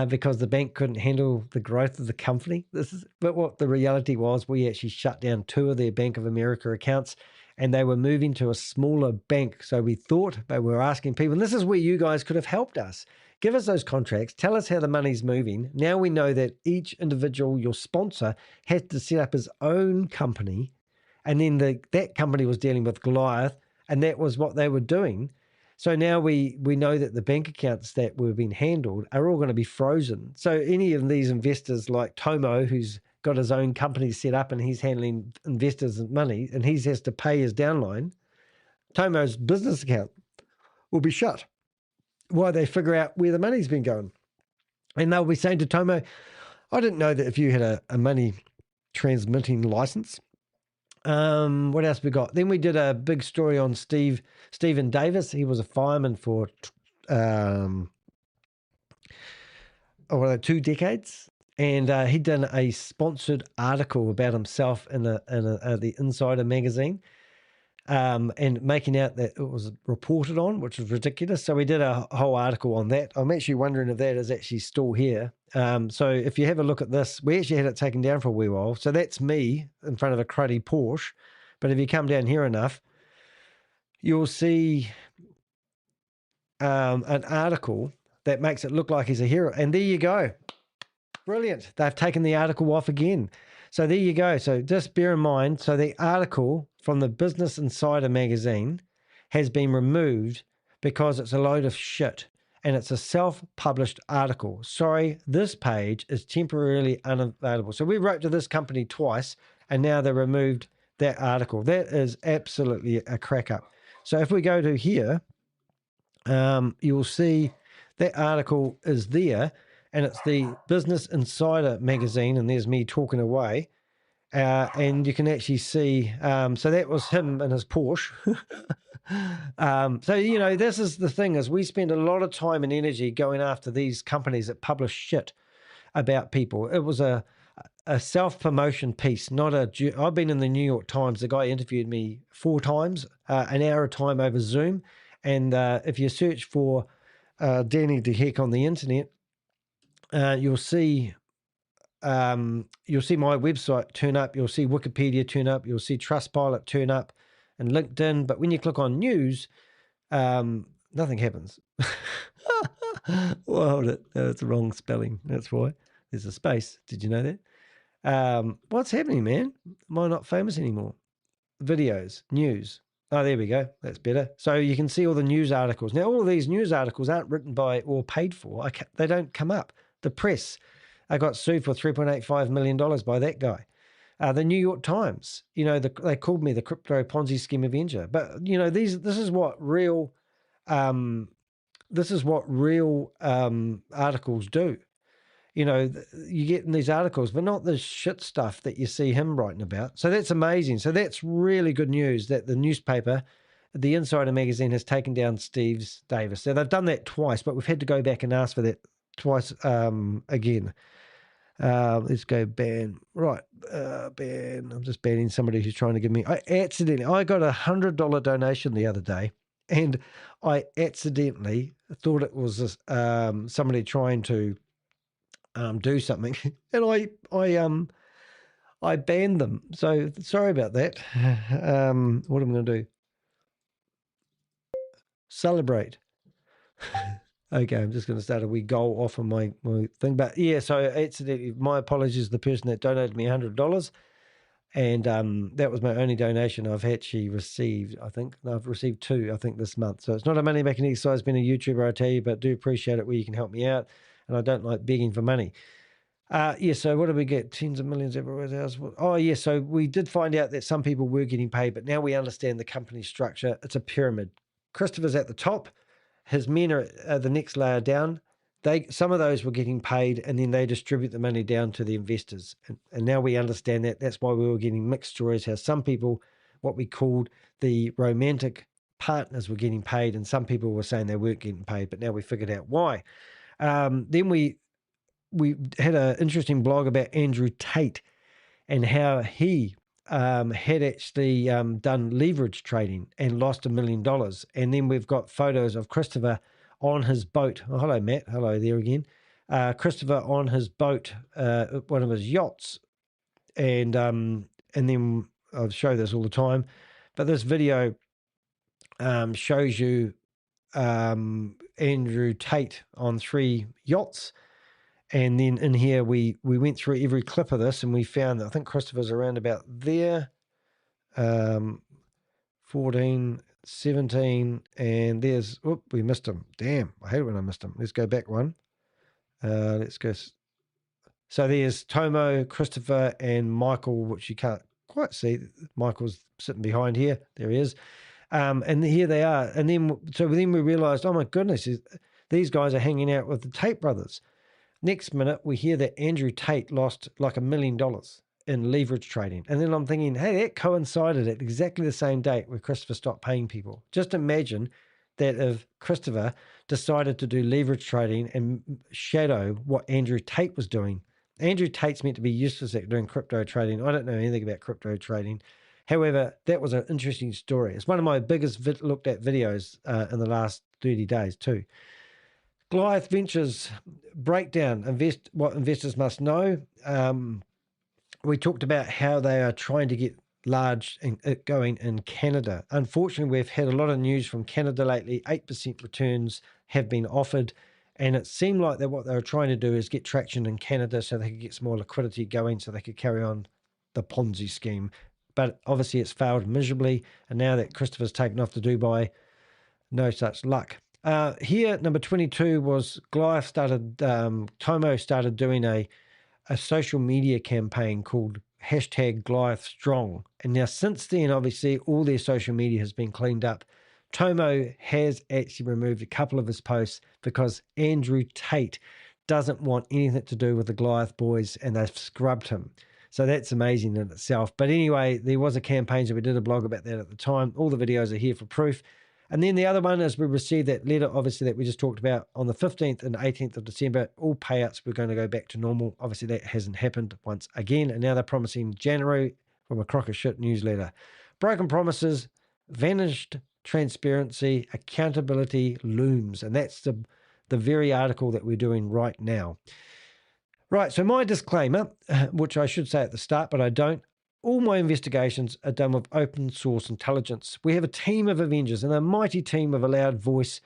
because the bank couldn't handle the growth of the company. But what the reality was, we actually shut down 2 of their Bank of America accounts, and they were moving to a smaller bank. So we thought they were asking people, and this is where you guys could have helped us. Give us those contracts. Tell us how the money's moving. Now we know that each individual, your sponsor, has to set up his own company, and then that company was dealing with Goliath, and that was what they were doing. So now we know that the bank accounts that were being handled are all going to be frozen. So any of these investors like Tomo, who's got his own company set up and he's handling investors' money and he has to pay his downline, Tomo's business account will be shut while they figure out where the money's been going. And they'll be saying to Tomo, I didn't know that if you had a money transmitting license. What else we got? Then we did a big story on Stephen Davis. He was a fireman for 2 decades, and he done a sponsored article about himself in the Insider magazine, and making out that it was reported on, which was ridiculous. So we did a whole article on that. I'm actually wondering if that is actually still here. So if you have a look at this, we actually had it taken down for a wee while. So that's me in front of a cruddy Porsche. But if you come down here enough, you'll see an article that makes it look like he's a hero. And there you go. Brilliant. They've taken the article off again. So there you go. So just bear in mind, so the article from the Business Insider magazine has been removed because it's a load of shit and it's a self-published article. Sorry, this page is temporarily unavailable. So we wrote to this company twice and now they removed that article. That is absolutely a crack up. So if we go to here, you'll see that article is there, and it's the Business Insider magazine, and there's me talking away. And you can actually see, so that was him in his Porsche. So, you know, this is the thing, is we spend a lot of time and energy going after these companies that publish shit about people. It was a self-promotion piece, not I've been in the New York Times. The guy interviewed me 4 times, an hour a time over Zoom. And if you search for Danny DeHeck on the internet, you'll see my website turn up. You'll see Wikipedia turn up. You'll see Trustpilot turn up and LinkedIn. But when you click on news, nothing happens. Well, hold it. No, it's the wrong spelling. That's why. There's a space. Did you know that? What's happening, man? Am I not famous anymore? Videos, news. Oh, there we go. That's better. So you can see all the news articles. Now, all of these news articles aren't written by or paid for. They don't come up. The press, I got sued for $3.85 million by that guy. The New York Times, they called me the crypto Ponzi scheme avenger. But, this is what real articles do. You get in these articles, but not the shit stuff that you see him writing about. So that's amazing. So that's really good news that the newspaper, the Insider magazine, has taken down Steve Davis. So they've done that twice, but we've had to go back and ask for that twice again. Let's go ban. Right, ban. I'm just banning somebody who's trying to give me. I got a $100 donation the other day, and I accidentally thought it was somebody trying to do something, and I banned them. So sorry about that. What am I going to do? Celebrate. Okay, I'm just going to start a wee goal off on my thing. But yeah, so accidentally, my apologies to the person that donated me $100. And that was my only donation I've actually received, I think. I've received 2, I think, this month. So it's not a money-making exercise being a YouTuber, I tell you, but do appreciate it where you can help me out. And I don't like begging for money. So what did we get? Tens of millions everywhere else. Oh, yeah, so we did find out that some people were getting paid, but now we understand the company structure. It's a pyramid. Christopher's at the top. His men are the next layer down. Some of those were getting paid, and then they distribute the money down to the investors. And now we understand that. That's why we were getting mixed stories, how some people, what we called the romantic partners, were getting paid, and some people were saying they weren't getting paid, but now we figured out why. Then we had an interesting blog about Andrew Tate and how he had actually done leverage trading and lost $1 million. And then we've got photos of Christopher on his boat. Oh, hello, Matt. Hello there again. Christopher on his boat, one of his yachts. And then I'll show this all the time. But this video shows you Andrew Tate on 3 yachts. And then in here, we went through every clip of this, and we found that I think Christopher's around about there, 14, 17, and there's, we missed him. Damn, I hate it when I missed him. Let's go back one. Let's go. So there's Tomo, Christopher, and Michael, which you can't quite see. Michael's sitting behind here. There he is. And here they are. And then we realized, oh my goodness, these guys are hanging out with the Tate brothers. Next minute, we hear that Andrew Tate lost like $1 million in leverage trading. And then I'm thinking, hey, that coincided at exactly the same date where Christopher stopped paying people. Just imagine that if Christopher decided to do leverage trading and shadow what Andrew Tate was doing. Andrew Tate's meant to be useless at doing crypto trading. I don't know anything about crypto trading. However, that was an interesting story. It's one of my biggest looked at videos in the last 30 days too. Goliath Ventures breakdown, what investors must know. We talked about how they are trying to get large and going in Canada. Unfortunately, we've had a lot of news from Canada lately. 8% returns have been offered, and it seemed like that what they were trying to do is get traction in Canada so they could get some more liquidity going so they could carry on the Ponzi scheme. But obviously it's failed miserably, and now that Christopher's taken off to Dubai, no such luck. Here, number 22 was Goliath Tomo started doing a social media campaign called #GoliathStrong. And now since then, obviously, all their social media has been cleaned up. Tomo has actually removed a couple of his posts because Andrew Tate doesn't want anything to do with the Goliath boys, and they've scrubbed him. So that's amazing in itself. But anyway, there was a campaign, so we did a blog about that at the time. All the videos are here for proof. And then the other one is we received that letter, obviously, that we just talked about on the 15th and 18th of December. All payouts were going to go back to normal. Obviously, that hasn't happened once again. And now they're promising January from a crock of shit newsletter. Broken promises, vanished transparency, accountability looms. And that's the very article that we're doing right now. Right, so my disclaimer, which I should say at the start, but I don't. All my investigations are done with open source intelligence. We have a team of Avengers and a mighty team of a loud voice.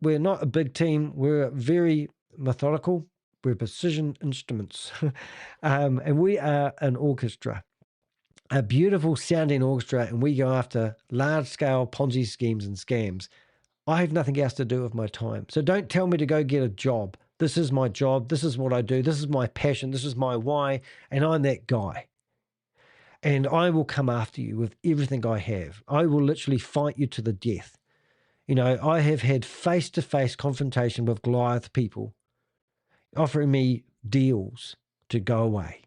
We're not a big team. We're very methodical, We're precision instruments. And we are an orchestra, a beautiful sounding orchestra, and we go after large-scale Ponzi schemes and scams. I have nothing else to do with my time. So don't tell me to go get a job. This is my job. This is what I do. This is my passion. This is my why. And I'm that guy. And I will come after you with everything I have. I will literally fight you to the death. You know, I have had face-to-face confrontation with Goliath people offering me deals to go away.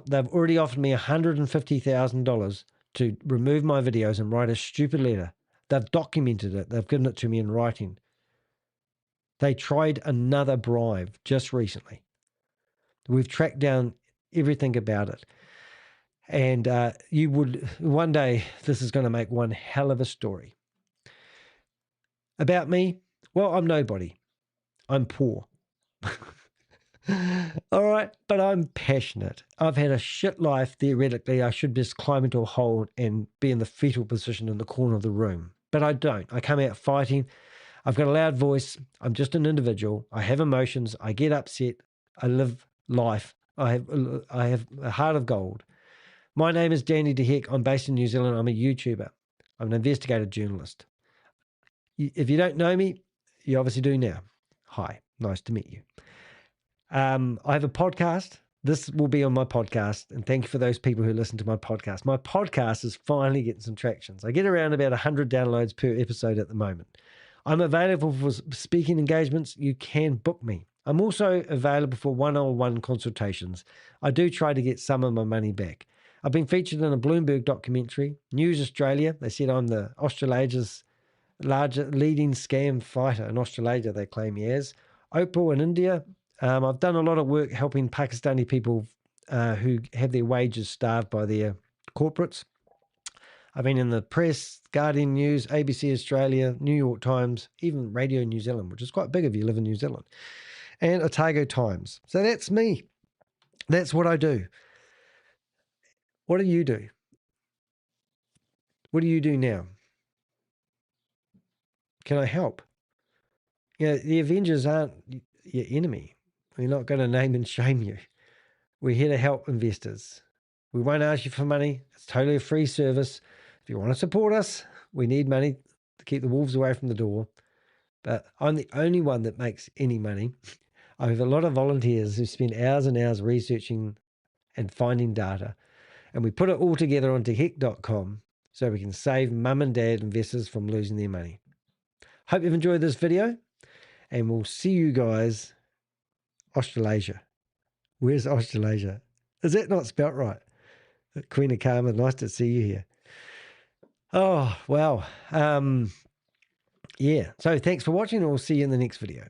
They've already offered me $150,000 to remove my videos and write a stupid letter. They've documented it. They've given it to me in writing. They tried another bribe just recently. We've tracked down everything about it. And you would, one day, this is going to make one hell of a story. About me, well, I'm nobody. I'm poor. All right, but I'm passionate. I've had a shit life. Theoretically, I should just climb into a hole and be in the fetal position in the corner of the room. But I don't. I come out fighting. I've got a loud voice. I'm just an individual. I have emotions. I get upset. I live life. I have a heart of gold. My name is Danny DeHeck. I'm based in New Zealand. I'm a YouTuber. I'm an investigative journalist. If you don't know me, you obviously do now. Hi, nice to meet you. I have a podcast. This will be on my podcast, and thank you for those people who listen to my podcast. My podcast is finally getting some tractions. I get around about 100 downloads per episode at the moment. I'm available for speaking engagements. You can book me. I'm also available for one-on-one consultations. I do try to get some of my money back. I've been featured in a Bloomberg documentary. News Australia, they said I'm the Australasia's leading scam fighter in Australasia, they claim me as. Oprah in India. I've done a lot of work helping Pakistani people who have their wages starved by their corporates. I've been in the press, Guardian News, ABC Australia, New York Times, even Radio New Zealand, which is quite big if you live in New Zealand, and Otago Times. So that's me. That's what I do. What do you do? What do you do now? Can I help? You know, the Avengers aren't your enemy. We're not going to name and shame you. We're here to help investors. We won't ask you for money. It's totally a free service. If you want to support us, we need money to keep the wolves away from the door. But I'm the only one that makes any money. I have a lot of volunteers who spend hours and hours researching and finding data. And we put it all together onto heck.com so we can save mum and dad investors from losing their money. Hope you've enjoyed this video, and we'll see you guys. Australasia. Where's Australasia? Is that not spelt right? Queen of Karma, nice to see you here. Oh, wow. Yeah. So thanks for watching, and we'll see you in the next video.